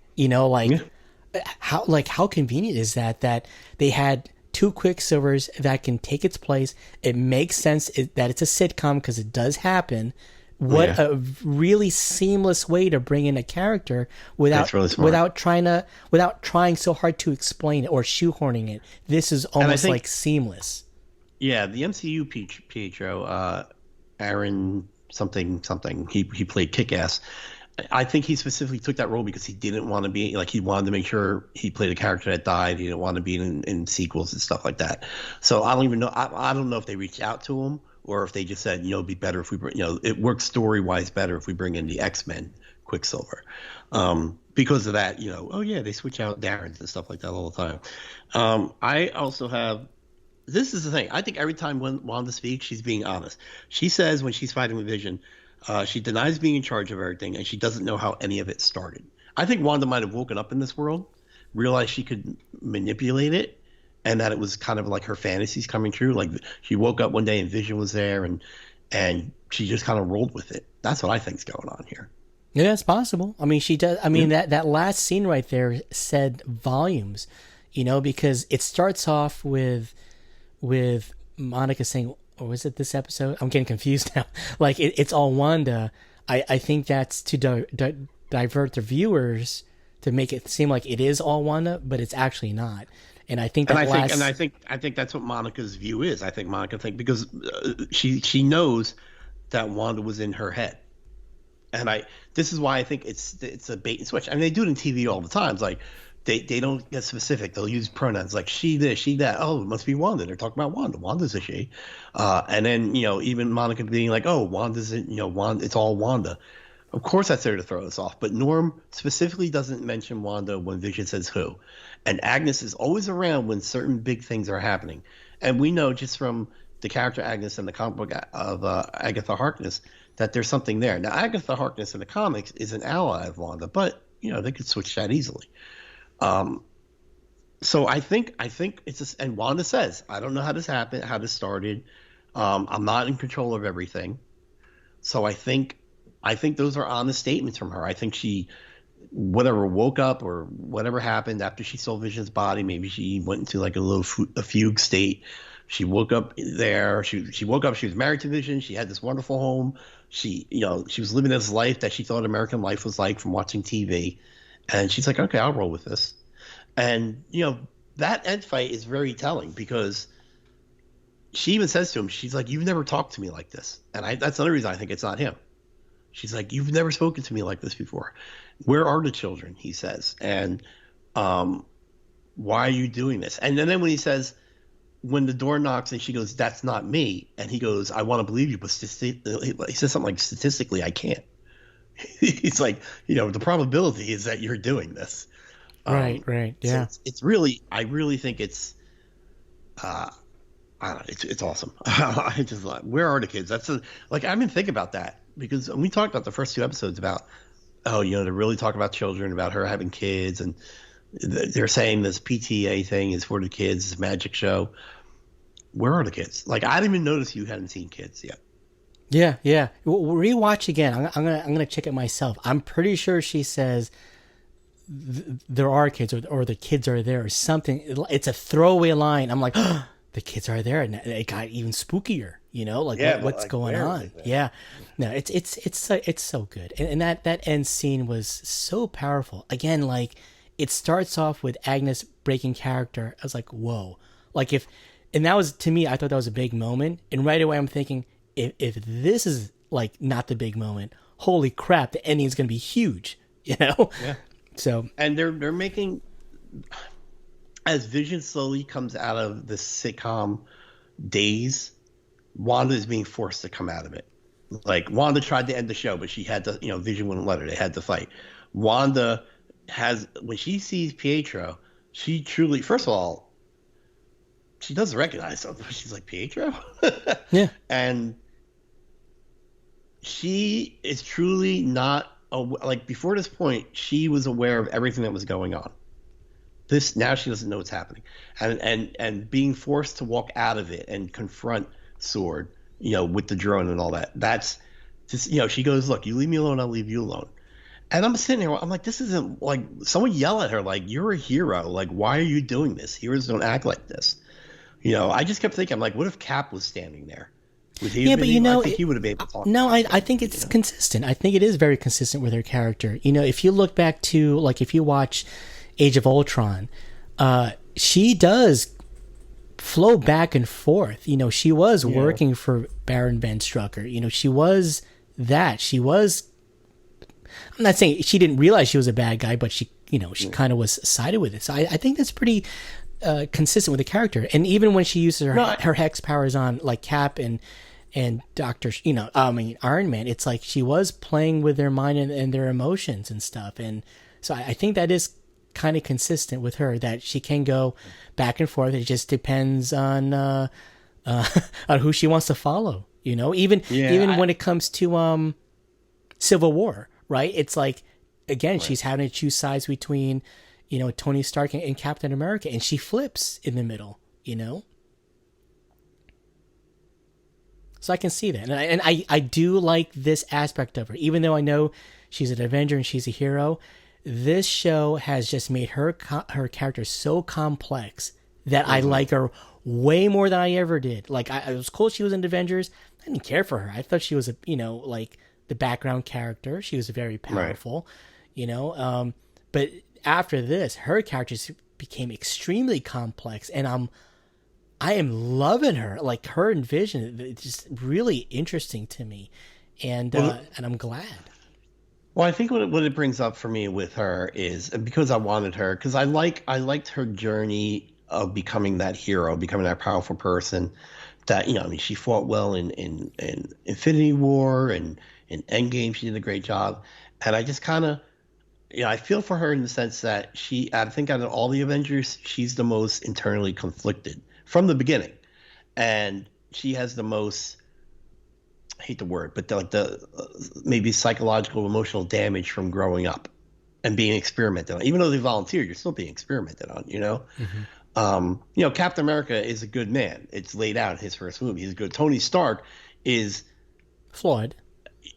How convenient is that they had two Quicksilvers that can take its place. It makes sense that it's a sitcom because it does happen. What a really seamless way to bring in a character without trying so hard to explain it or shoehorning it. This is almost like seamless.
Yeah, the MCU Pietro, Aaron something, he played Kick-Ass. I think he specifically took that role because he didn't want to be he wanted to make sure he played a character that died. He didn't want to be in sequels and stuff like that. So I don't even know. I don't know if they reached out to him or if they just said, it'd be better if we bring, it works story wise better if we bring in the X-Men Quicksilver. Because of that, they switch out Darren's and stuff like that all the time. I also have. This is the thing. I think every time when Wanda speaks, she's being honest. She says when she's fighting with Vision, she denies being in charge of everything, and she doesn't know how any of it started. I think Wanda might have woken up in this world, realized she could manipulate it, and that it was kind of like her fantasies coming true. Like she woke up one day and Vision was there, and she just kind of rolled with it. That's what I think's going on here.
Yeah, it's possible. I mean, she does. I mean, that last scene right there said volumes, because it starts off with Monica saying, or was it this episode? I'm getting confused now. Like it's all Wanda. I think that's to divert the viewers to make it seem like it is all Wanda, but it's actually not. And I think I think that's what Monica's view is. I think Monica because she knows that Wanda was in her head, and this is why I think it's a bait and switch. I mean, they do it in TV all the time. It's like they don't get specific. They'll use pronouns like she this, she that. Oh, it must be Wanda. They're talking about Wanda. Wanda's a she. And then even Monica being like, oh, Wanda's Wanda. It's all Wanda. Of course, that's there to throw us off. But Norm specifically doesn't mention Wanda when Vision says who. And Agnes is always around when certain big things are happening. And we know just from the character Agnes and the comic book of Agatha Harkness that there's something there. Now, Agatha Harkness in the comics is an ally of Wanda, but they could switch that easily. So I think it's and Wanda says, I don't know how this happened, how this started. I'm not in control of everything. So I think those are honest statements from her. I think she, whatever, woke up or whatever happened after she saw Vision's body. Maybe she went into like a fugue state. She woke up there. She woke up. She was married to Vision. She had this wonderful home. She was living this life that she thought American life was like from watching TV. And she's like, okay, I'll roll with this. And, that end fight is very telling because she even says to him, she's like, you've never talked to me like this. And that's another reason I think it's not him. She's like, you've never spoken to me like this before. Where are the children? He says. And why are you doing this? And then when he says, when the door knocks and she goes, that's not me. And he goes, I want to believe you, but he says something like, statistically, I can't. He's like, the probability is that you're doing this. Right. Yeah.
So it's really, I really think it's, I don't know, it's awesome. I just like, where are the kids? I've been thinking about that because we talked about the first two episodes about, they're really talking about children, about her having kids, and they're saying this PTA thing is for the kids, this magic show. Where are the kids? Like, I didn't even notice you hadn't seen kids yet.
Yeah. We'll rewatch again. I'm gonna check it myself. I'm pretty sure she says there are kids, or the kids are there, or something. It's a throwaway line. I'm like, oh, the kids are there, and it got even spookier. What's going on? Yeah, no, it's so good, and that end scene was so powerful. Again, like it starts off with Agnes breaking character. I was like, whoa, and that was, to me, I thought that was a big moment, and right away I'm thinking, if this is like not the big moment, holy crap, the ending is going to be huge, Yeah. So, and
they're making, as Vision slowly comes out of the sitcom days, Wanda is being forced to come out of it. Like, Wanda tried to end the show, but she had to, Vision wouldn't let her. They had to fight. Wanda when she sees Pietro, she truly, first of all, she doesn't recognize him. She's like, Pietro?
Yeah.
And she is truly not like before this point. She was aware of everything that was going on. This now she doesn't know what's happening, and being forced to walk out of it and confront Sword, with the drone and all that. That's just she goes, look, you leave me alone, I'll leave you alone. And I'm sitting there, I'm like, this isn't like someone yell at her like you're a hero, like why are you doing this? Heroes don't act like this. I just kept thinking, I'm like, what if Cap was standing there? Would he have been I think he would have been able to talk.
No, I think it's consistent. I think it is very consistent with her character. If you look back to, like, if you watch Age of Ultron, she does flow back and forth. She was working for Baron Van Strucker. She was that. She was. I'm not saying she didn't realize she was a bad guy, but she kind of was sided with it. So I think that's pretty consistent with the character. And even when she uses her hex powers on like Cap and Doctor, Iron Man, it's like she was playing with their mind and their emotions and stuff. And so I think that is kind of consistent with her, that she can go back and forth. It just depends on on who she wants to follow. Even when it comes to Civil War, right? It's like, again, she's having to choose sides between Tony Stark and Captain America, and she flips in the middle. So I can see that, and I do like this aspect of her, even though I know she's an Avenger and she's a hero. This show has just made her character so complex that I like her way more than I ever did. Like, it was cool she was in Avengers. I didn't care for her. I thought she was like the background character. She was very powerful, but after this, her character became extremely complex, and I am loving her. Like, her and Vision, it's just really interesting to me, and I'm glad.
Well, I think what it brings up for me with her is, because I wanted her, because I liked her journey of becoming that hero, becoming that powerful person. That she fought well in Infinity War and in Endgame. She did a great job, and I just kind of. I feel for her in the sense that I think out of all the Avengers, she's the most internally conflicted from the beginning. And she has the most, I hate the word, but the maybe psychological, emotional damage from growing up and being experimented on. Even though they volunteer, you're still being experimented on, Mm-hmm. Captain America is a good man. It's laid out in his first movie. He's good. Tony Stark is
flawed.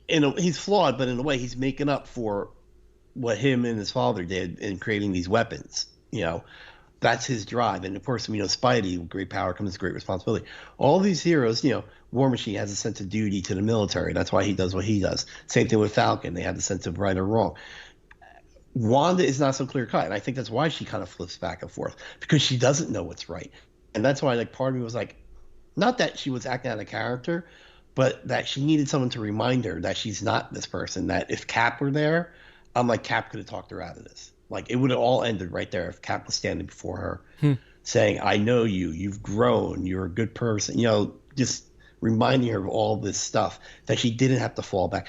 He's flawed, but in a way he's making up for what him and his father did in creating these weapons. That's his drive. And of course, Spidey, with great power comes great responsibility. All these heroes, War Machine has a sense of duty to the military. That's why he does what he does. Same thing with Falcon. They have the sense of right or wrong. Wanda is not so clear cut. And I think that's why she kind of flips back and forth, because she doesn't know what's right. And that's why, like, part of me was like, not that she was acting out of character, but that she needed someone to remind her that she's not this person, that if Cap were there, I'm like, Cap could have talked her out of this. Like, it would have all ended right there if Cap was standing before her saying, I know you've grown, you're a good person, just reminding her of all this stuff, that she didn't have to fall back.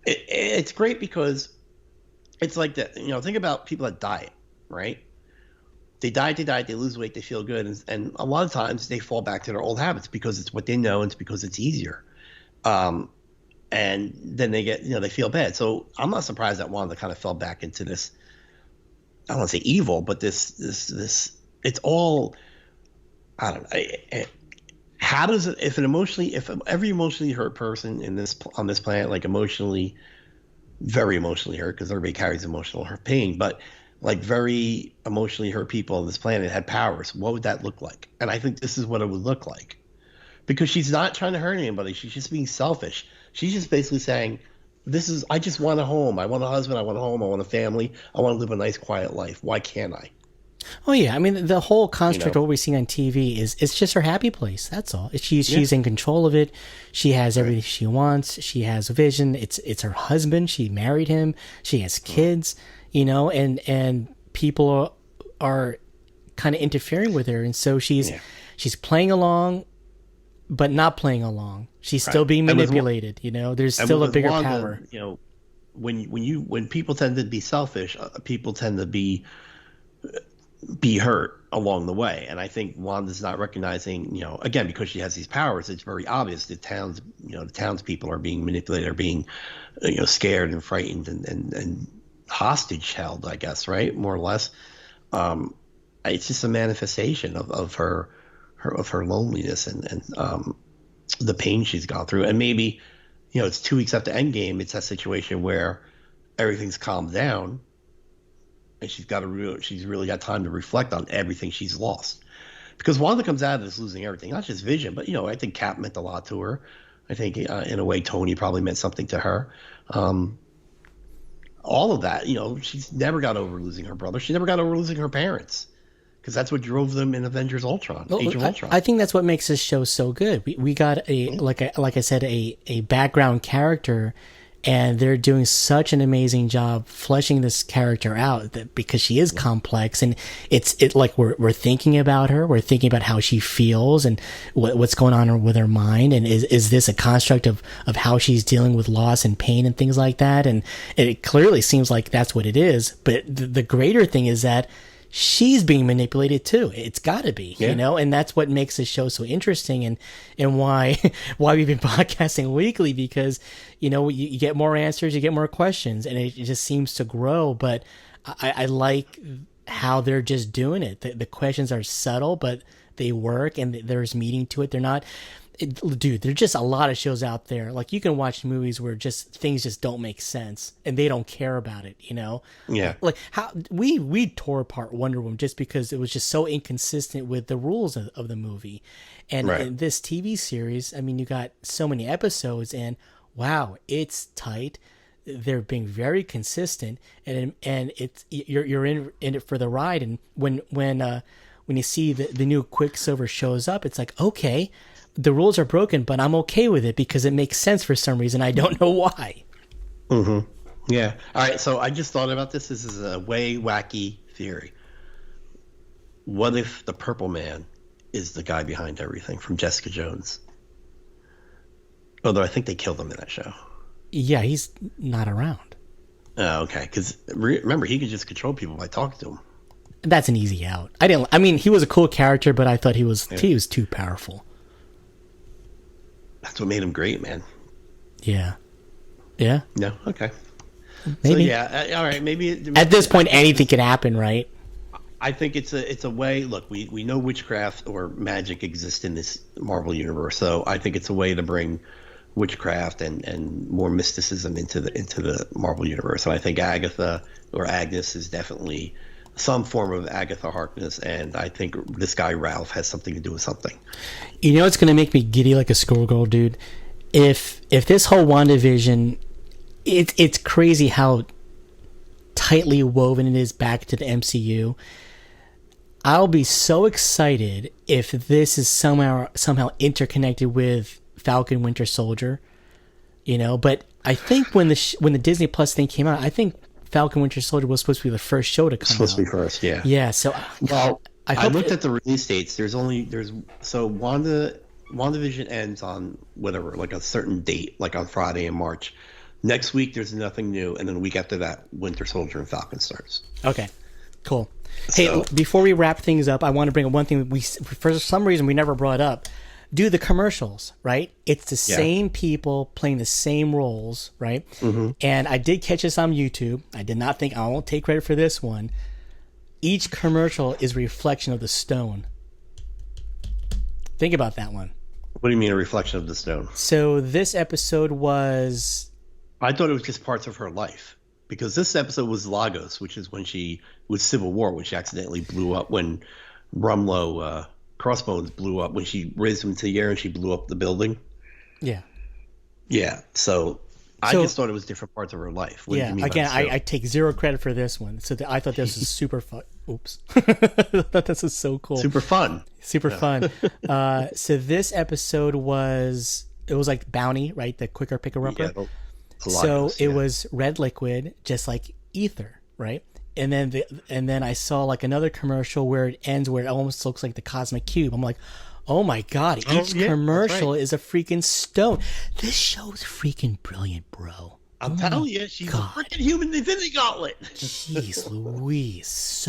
It's great because it's like that, think about people that diet, right? They diet, they lose weight, they feel good. And a lot of times they fall back to their old habits because it's what they know and it's because it's easier. And then they get, they feel bad. So I'm not surprised that Wanda kind of fell back into this, I don't want to say evil, but this, it's all, I don't know. How does it, if every emotionally hurt person on this planet, like very emotionally hurt, because everybody carries emotional pain, but like very emotionally hurt people on this planet had powers, what would that look like? And I think this is what it would look like, because she's not trying to hurt anybody. She's just being selfish. She's just basically saying, I just want a home. I want a husband. I want a home. I want a family. I want to live a nice, quiet life. Why can't I?
Oh, yeah. I mean, the whole construct of what we're seeing on TV it's just her happy place. That's all. She's in control of it. She has everything she wants. She has a vision. It's her husband. She married him. She has kids, and people are kind of interfering with her. And so she's playing along, but not playing along. She's still being manipulated. There's still a bigger power.
When people tend to be selfish, people tend to be be hurt along the way. And I think Wanda's not recognizing, again, because she has these powers, it's very obvious the townspeople are being manipulated, are being, scared and frightened and hostage held, I guess, right? More or less. It's just a manifestation of her loneliness and the pain she's gone through. And maybe, it's 2 weeks after Endgame, it's that situation where everything's calmed down. And she's really got time to reflect on everything she's lost, because Wanda comes out of this losing everything, not just Vision, but I think Cap meant a lot to her. I think in a way Tony probably meant something to her. All of that, she's never got over losing her brother. She never got over losing her parents, because that's what drove them in Avengers Ultron, Age of Ultron.
I think that's what makes this show so good. We got like I said, a background character. And they're doing such an amazing job fleshing this character out because she is complex, and it's like we're thinking about her, we're thinking about how she feels and what's going on with her mind, and is this a construct of how she's dealing with loss and pain and things like that, and it clearly seems like that's what it is. But the greater thing is that she's being manipulated too. It's got to be, and that's what makes this show so interesting, and why we've been podcasting weekly, because you get more answers, you get more questions, and it just seems to grow. But I like how they're just doing it. The questions are subtle, but they work, and there's meaning to it. They're not. Dude, there's just a lot of shows out there. Like, you can watch movies where things just don't make sense and they don't care about it,
Yeah.
Like how we tore apart Wonder Woman just because it was just so inconsistent with the rules of the movie. And in this TV series, I mean, you got so many episodes, and wow, it's tight. They're being very consistent, and it's you're in it for the ride. And when you see the new Quicksilver shows up, it's like, okay, the rules are broken, but I'm okay with it because it makes sense for some reason. I don't know why.
Mm-hmm. Yeah. All right. So I just thought about this. This is a way wacky theory. What if the Purple Man is the guy behind everything from Jessica Jones? Although I think they killed him in that show.
Yeah, he's not around.
Oh, okay. Because remember, he could just control people by talking to them.
That's an easy out. I mean, he was a cool character, but I thought he was too powerful.
That's what made him great, man.
Yeah. Yeah.
No. Okay.
Maybe.
So, yeah. All right. Maybe
at this point, anything could happen, right?
I think it's a way. Look, we know witchcraft or magic exists in this Marvel universe, so I think it's a way to bring witchcraft and more mysticism into the Marvel universe. And I think Agatha or Agnes is definitely some form of Agatha Harkness, and I think this guy Ralph has something to do with something.
It's going to make me giddy like a schoolgirl, dude. If this whole WandaVision, it's crazy how tightly woven it is back to the MCU. I'll be so excited if this is somehow interconnected with Falcon Winter Soldier, But I think when the Disney Plus thing came out, I think Falcon Winter Soldier was supposed to be the first show to come out.
Supposed to be first, yeah.
Yeah, so
I looked at the release dates. So WandaVision ends on whatever, like a certain date, like on Friday in March. Next week there's nothing new, and then a week after that, Winter Soldier and Falcon starts.
Okay, cool. Hey, before we wrap things up, I want to bring up one thing for some reason we never brought up. Do the commercials, right? It's the same people playing the same roles, right? Mm-hmm. And I did catch this on YouTube. I did not think, I won't take credit for this one. Each commercial is a reflection of the stone. Think about that one.
What do you mean a reflection of the stone?
So this episode was...
I thought it was just parts of her life. Because this episode was Lagos, which is when she was Civil War, when she accidentally blew up, when Rumlow... Crossbones blew up when she raised him to the air and she blew up the building.
Yeah.
Yeah. So I just thought it was different parts of her life. What
yeah. Again, I take zero credit for this one. So I thought this was super fun. Oops. I thought this was so cool.
Super fun.
Super fun. So this episode was like Bounty, right? The quicker picker upper.
Yeah,
so it was red liquid, just like ether, right? And then I saw like another commercial where it ends where it almost looks like the cosmic cube. I'm like, oh my god! Each commercial is a freaking stone. This show is freaking brilliant, bro.
I'm telling you, she's
God.
a freaking human Infinity Gauntlet.
Jeez Louise,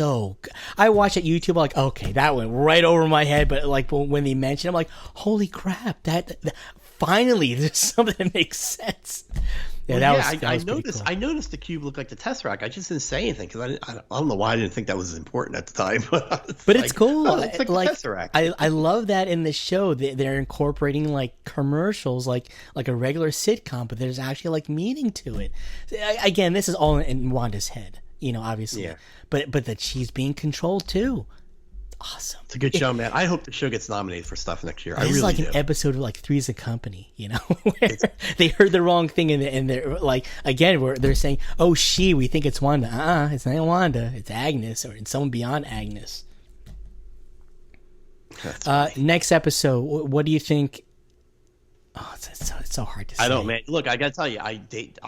I watch at YouTube, I'm like, okay, that went right over my head, but like when they mention, I'm like, holy crap, that finally there's something that makes sense. Yeah,
I noticed.
Cool.
I noticed the cube looked like the Tesseract. I just didn't say anything because I don't know why I didn't think that was important at the time. But
it's cool.
Oh, it's like the Tesseract.
I love that in the show they're incorporating like commercials, like a regular sitcom, but there's actually like meaning to it. Again, this is all in Wanda's head, obviously. Yeah. But that she's being controlled too. Awesome.
It's a good show, man. I hope the show gets nominated for stuff next year. I
really
do.
It's like an episode of like Three's a Company, where they heard the wrong thing and they're like, again, where they're saying, "Oh, we think it's Wanda." It's not Wanda. It's Agnes, or it's someone beyond Agnes. Next episode, what do you think? Oh, it's so hard to say.
I don't, man. Look, I gotta tell you, I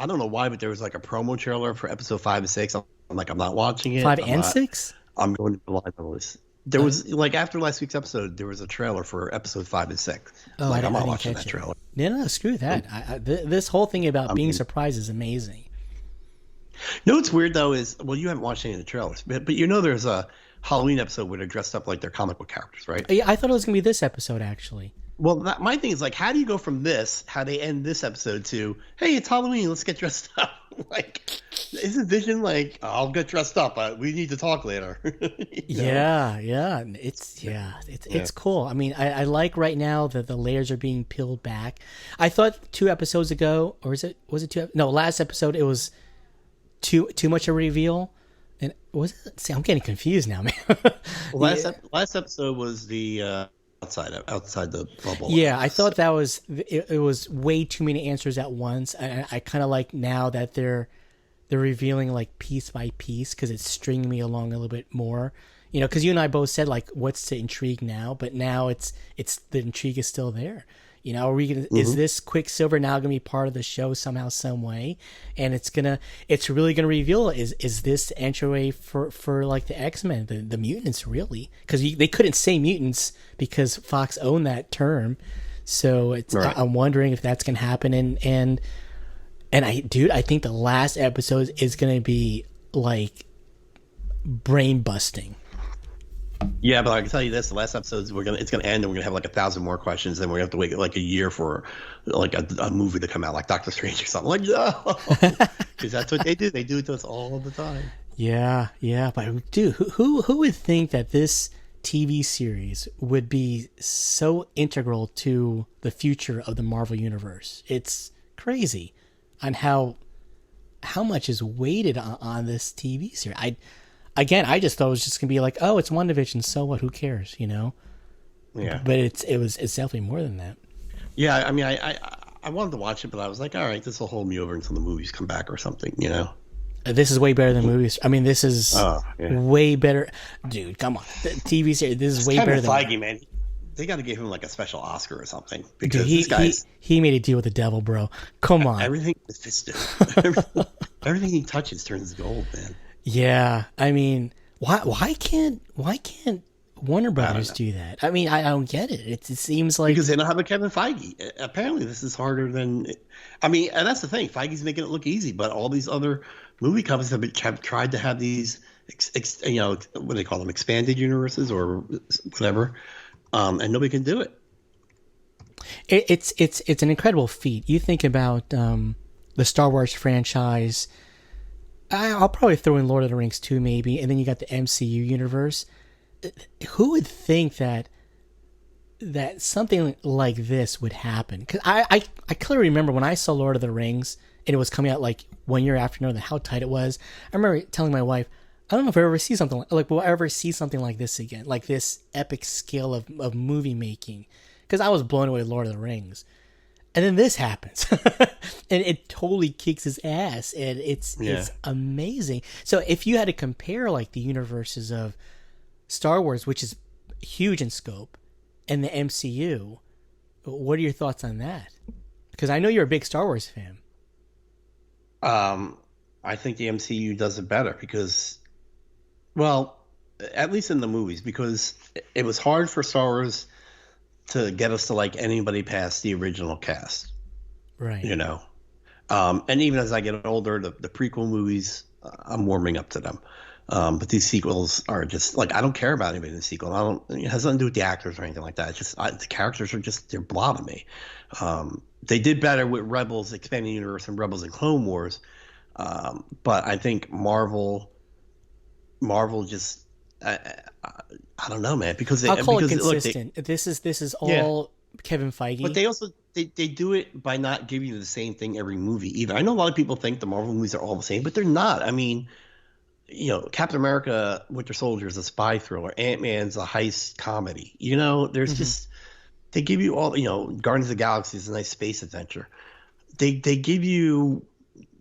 don't know why, but there was like a promo trailer for episode 5 and 6. I'm like, I'm not watching it.
5 and 6.
I'm going to blind on this. There was like after last week's episode, there was a trailer for episode 5 and 6.
Oh,
I'm not watching that trailer.
No, screw that. This whole thing about being surprised is amazing.
No, what's weird though is, well, you haven't watched any of the trailers, but there's a Halloween episode where they're dressed up like their comic book characters, right?
Yeah, I thought it was gonna be this episode actually.
Well, my thing is like, how do you go from this, how they end this episode to, hey, it's Halloween, let's get dressed up? Like, isn't Vision like, I'll get dressed up, we need to talk later?
Yeah, it's cool. I mean, I like right now that the layers are being peeled back. I thought 2 episodes ago, or was it 2? No, last episode it was too much a reveal. And was it? See, I'm getting confused now, man.
Last episode was the outside the bubble.
Yeah, I thought that was it was way too many answers at once. I kind of like now that they're revealing like piece by piece because it's stringing me along a little bit more. Because you and I both said like, what's the intrigue now? But now it's the intrigue is still there. Are we gonna? Is this Quicksilver now gonna be part of the show somehow, some way? And it's really gonna reveal is this the entryway for like the X-Men, the mutants, really? Because they couldn't say mutants because Fox owned that term. So it's right. I'm wondering if that's gonna happen. And I think the last episode is gonna be like brain busting.
Yeah, but I can tell you this: the last episode it's gonna end, and we're gonna have like 1,000 more questions, and we're gonna have to wait like a year for like a movie to come out, like Doctor Strange or something. Like, no, because that's what they do. They do it to us all the time.
Yeah, but dude, who would think that this TV series would be so integral to the future of the Marvel universe? It's crazy on how much is weighted on this TV series. I just thought it was just gonna be like, oh, it's WandaVision, so what? Who cares,
Yeah.
But it's definitely more than that.
Yeah, I mean, I wanted to watch it, but I was like, all right, this will hold me over until the movies come back or something,
This is way better than movies. I mean, this is way better, dude. Come on, the TV series. This is way better than
Feige, man. They got to give him like a special Oscar or something because
he made a deal with the devil, bro. Come on,
everything he touches turns gold, man.
Yeah, I mean, why can't Warner Brothers do that? I mean, I don't get it. It seems like
because they don't have a Kevin Feige. Apparently, this is harder than. I mean, and that's the thing. Feige's making it look easy, but all these other movie companies have tried to have these, what do they call them, expanded universes or whatever, and nobody can do it.
It's an incredible feat. You think about the Star Wars franchise. I'll probably throw in Lord of the Rings too, maybe, and then you got the MCU universe. Who would think that something like this would happen? Because I clearly remember when I saw Lord of the Rings and it was coming out like 1 year after, knowing how tight it was. I remember telling my wife, I don't know if I ever see something like will I ever see something like this again, like this epic scale of movie making, because I was blown away with Lord of the Rings. And then this happens, and it totally kicks his ass, and it's amazing. So if you had to compare like the universes of Star Wars, which is huge in scope, and the MCU, what are your thoughts on that? Because I know you're a big Star Wars fan.
I think the MCU does it better because, well, at least in the movies, because it was hard for Star Wars to get us to like anybody past the original cast,
right?
And even as I get older, the prequel movies, I'm warming up to them. But these sequels are just like, I don't care about anybody in the sequel. It has nothing to do with the actors or anything like that. It's just the characters are just, they're blah to me. They did better with Rebels Expanding Universe and Rebels and Clone Wars. But I think Marvel just, I don't know, man, because
I'll call it
because, look,
consistent. This is all Kevin Feige.
but they also they do it by not giving you the same thing every movie either. I know a lot of people think the Marvel movies are all the same, but they're not. I mean, Captain America, Winter Soldier is a spy thriller. Ant-Man's a heist comedy. There's just, they give you all. Guardians of the Galaxy is a nice space adventure. They give you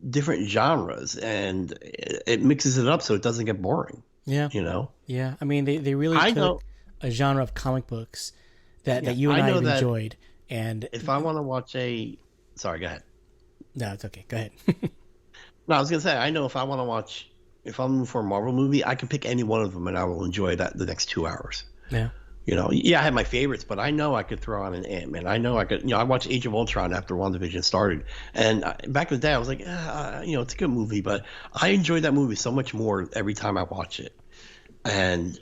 different genres, and it mixes it up so it doesn't get boring.
Yeah. Yeah. I mean, they really took a genre of comic books that you and I have enjoyed. And
if I want to watch sorry, go ahead.
No, it's okay. Go ahead.
No, I was gonna say, I know if I want to watch, if I'm for a Marvel movie, I can pick any one of them and I will enjoy the next 2 hours.
Yeah.
I have my favorites, but I know I could throw on an Ant-Man. I know I could. I watched Age of Ultron after WandaVision started, and back in the day, I was like, it's a good movie, but I enjoyed that movie so much more every time I watch it. And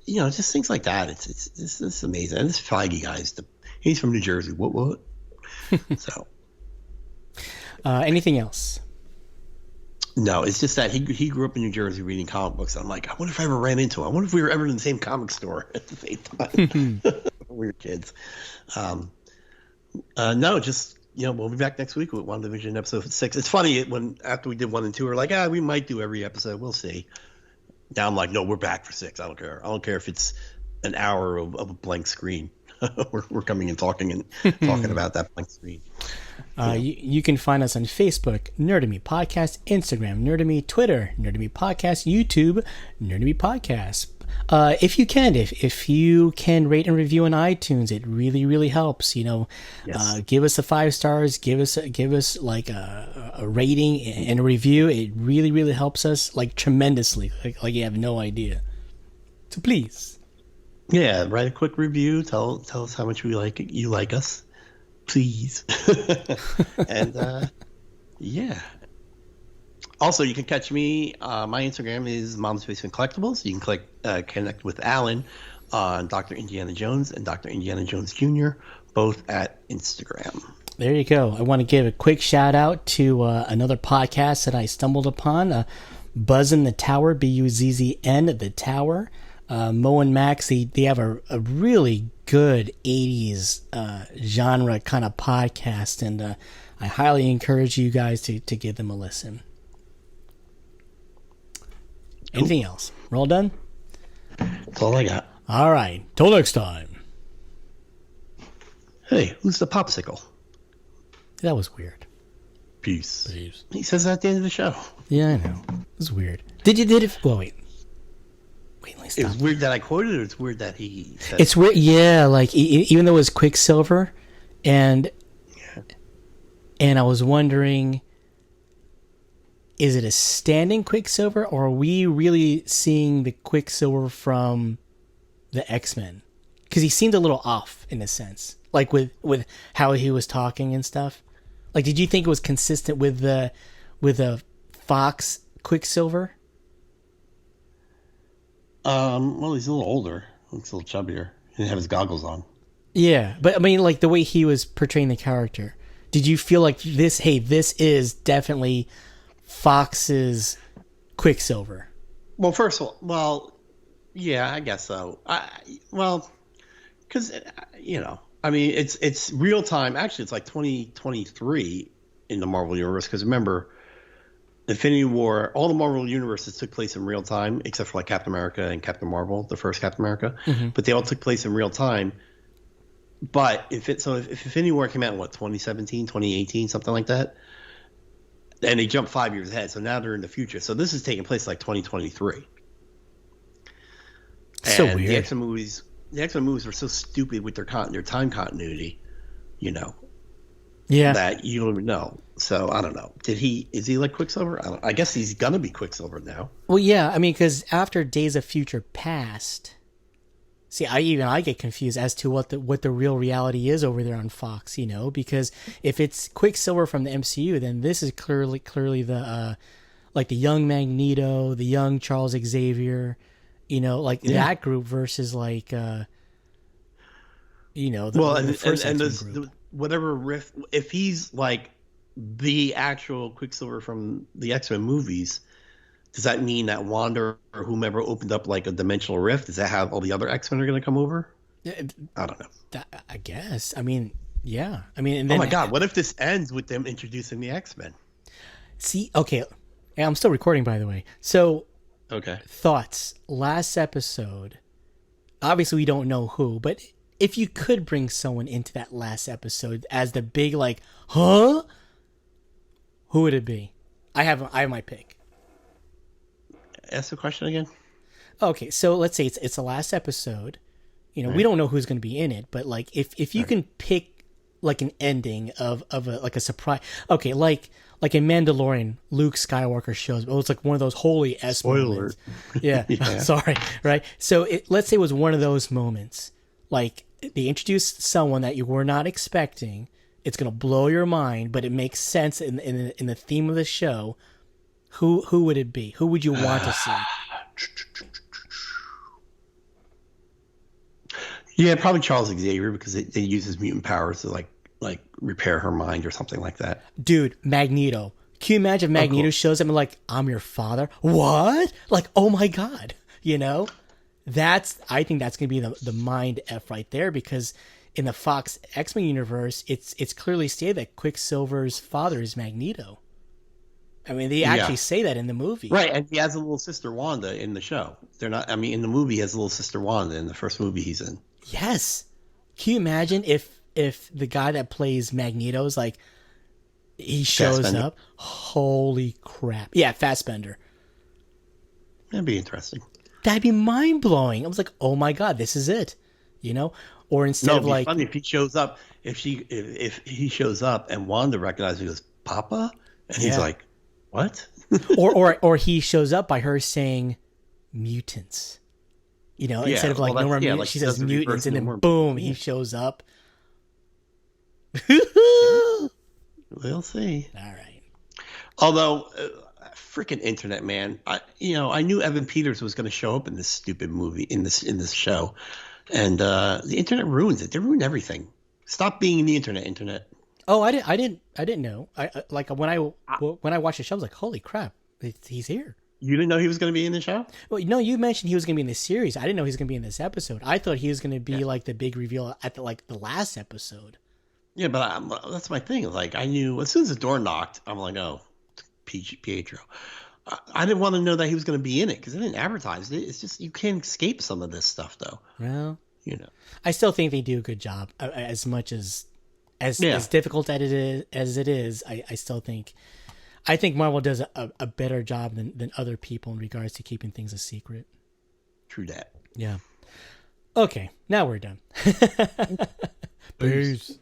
just things like that. It's amazing. And this Feige guy's he's from New Jersey. What? So,
anything else?
No, it's just that he grew up in New Jersey reading comic books. I'm like, I wonder if I ever ran into him. I wonder if we were ever in the same comic store at the same time. We were kids. No, just we'll be back next week with WandaVision episode 6. It's funny after we did 1 and 2, we're like, we might do every episode. We'll see. Now I'm like, no, we're back for 6. I don't care. I don't care if it's an hour of a blank screen. we're coming and talking about that blank screen.
You can find us on Facebook, NerdInMePodcast, Instagram, NerdInMe, Twitter, NerdInMePodcast, YouTube, NerdInMePodcast. If you can rate and review on iTunes, it really, really helps.
Yes.
Give us the 5 stars. Give us like a rating and a review. It really, really helps us like tremendously. Like you have no idea. So please.
Yeah, write a quick review. Tell us how much you like us, please. And yeah. Also, you can catch me. My Instagram is Mom's Basement Collectibles. You can connect with Alan on Dr. Indiana Jones and Dr. Indiana Jones Jr., both at Instagram.
There you go. I want to give a quick shout out to another podcast that I stumbled upon, Buzzin' the Tower, Buzzn, the Tower. Mo and Max, they have a really good 80s genre kind of podcast, and I highly encourage you guys to give them a listen. Anything else? We're all done?
That's all I got.
All right. Till next time.
Hey, who's the popsicle?
That was weird.
Peace. He says that at the end of the show.
Yeah, I know. It was weird. Did it? Well, wait. Wait, let me stop.
It was weird that I quoted it, or it's weird that he said
it's weird. Yeah, like even though it was Quicksilver, and I was wondering, is it a standing Quicksilver, or are we really seeing the Quicksilver from the X-Men? Because he seemed a little off in a sense, like with how he was talking and stuff. Like, did you think it was consistent with the Fox Quicksilver?
Well, he's a little older. Looks a little chubbier. He didn't have his goggles on.
Yeah, but I mean, like the way he was portraying the character. Did you feel like this? Hey, this is definitely Fox's Quicksilver.
Well, first of all, yeah, I guess so. Because I mean, it's real time. Actually, it's like 2023 in the Marvel universe. Because remember, Infinity War, all the Marvel universes took place in real time, except for like Captain America and Captain Marvel, the first Captain America. Mm-hmm. But they all took place in real time. But if Infinity War came out in 2017, 2018, something like that, and they jumped 5 years ahead, so now they're in the future. So this is taking place like 2023.
So
and
weird.
The X-Men movies were so stupid with their time continuity,
Yeah.
that you don't even know. So I don't know. Is he like Quicksilver? I guess he's gonna be Quicksilver now.
Well, yeah. I mean, because after Days of Future Past, See, I get confused as to what the real reality is over there on Fox, because if it's Quicksilver from the MCU, then this is clearly the like the young Magneto, the young Charles Xavier, that group versus like the first X-Men group.
Whatever rift, if he's like the actual Quicksilver from the X-Men movies, does that mean that Wanda or whomever opened up like a dimensional rift? Does that have all the other X-Men are going to come over? I don't know.
I guess. I mean, yeah. I mean, and then,
oh my God, what if this ends with them introducing the X-Men?
See, okay. I'm still recording, by the way. So,
okay.
Thoughts. Last episode, obviously we don't know who, but if you could bring someone into that last episode as the big, like, huh? Who would it be? I have my pick.
Ask the question again.
Okay, so let's say it's the last episode. We don't know who's going to be in it, but like if you can pick like an ending of a surprise. Okay, like in Mandalorian, Luke Skywalker shows. It's like one of those holy S
Spoiler.
moments. Yeah, sorry. Right. So let's say it was one of those moments. Like they introduced someone that you were not expecting. It's going to blow your mind, but it makes sense in the theme of the show. Who would it be? Who would you want to see?
Yeah, probably Charles Xavier because it uses mutant powers to like repair her mind or something like that.
Dude, Magneto. Can you imagine if Magneto shows up and like, I'm your father? What? Like, oh my God. I think that's gonna be the mind F right there, because in the Fox X-Men universe, it's clearly stated that Quicksilver's father is Magneto. I mean, they actually say that in the movie.
Right, and he has a little sister Wanda in the show. They're not. I mean, in the movie, he has a little sister Wanda in the first movie he's in.
Yes. Can you imagine if the guy that plays Magneto is like, he shows
Fassbender.
up? Holy crap! Yeah, Fassbender.
That'd be interesting.
That'd be mind blowing. I was like, oh my God, this is it. Or instead of like,
funny if he shows up. If he shows up and Wanda recognizes him, he goes, Papa, and he's like, what?
or he shows up by her saying mutants. Instead of like no more mutants,
like
she says mutants, and then
more
boom, he shows up.
We'll see.
All right.
Although, freaking internet, man. I knew Evan Peters was going to show up in this stupid movie in this show, and the internet ruins it. They ruin everything. Stop being in the internet.
Oh, I didn't know. I like when I watched the show, I was like, holy crap, he's here.
You didn't know he was going to be in the show?
Well, no, you mentioned he was going to be in this series. I didn't know he was going to be in this episode. I thought he was going to be like the big reveal at the last episode.
Yeah, but that's my thing. Like, I knew as soon as the door knocked, I'm like, oh, Pietro. I didn't want to know that he was going to be in it because they didn't advertise it. It's just you can't escape some of this stuff, though.
Well, I still think they do a good job. As much as difficult as it is, I still think. I think Marvel does a better job than other people in regards to keeping things a secret.
True that.
Yeah. Okay, now we're done. Peace.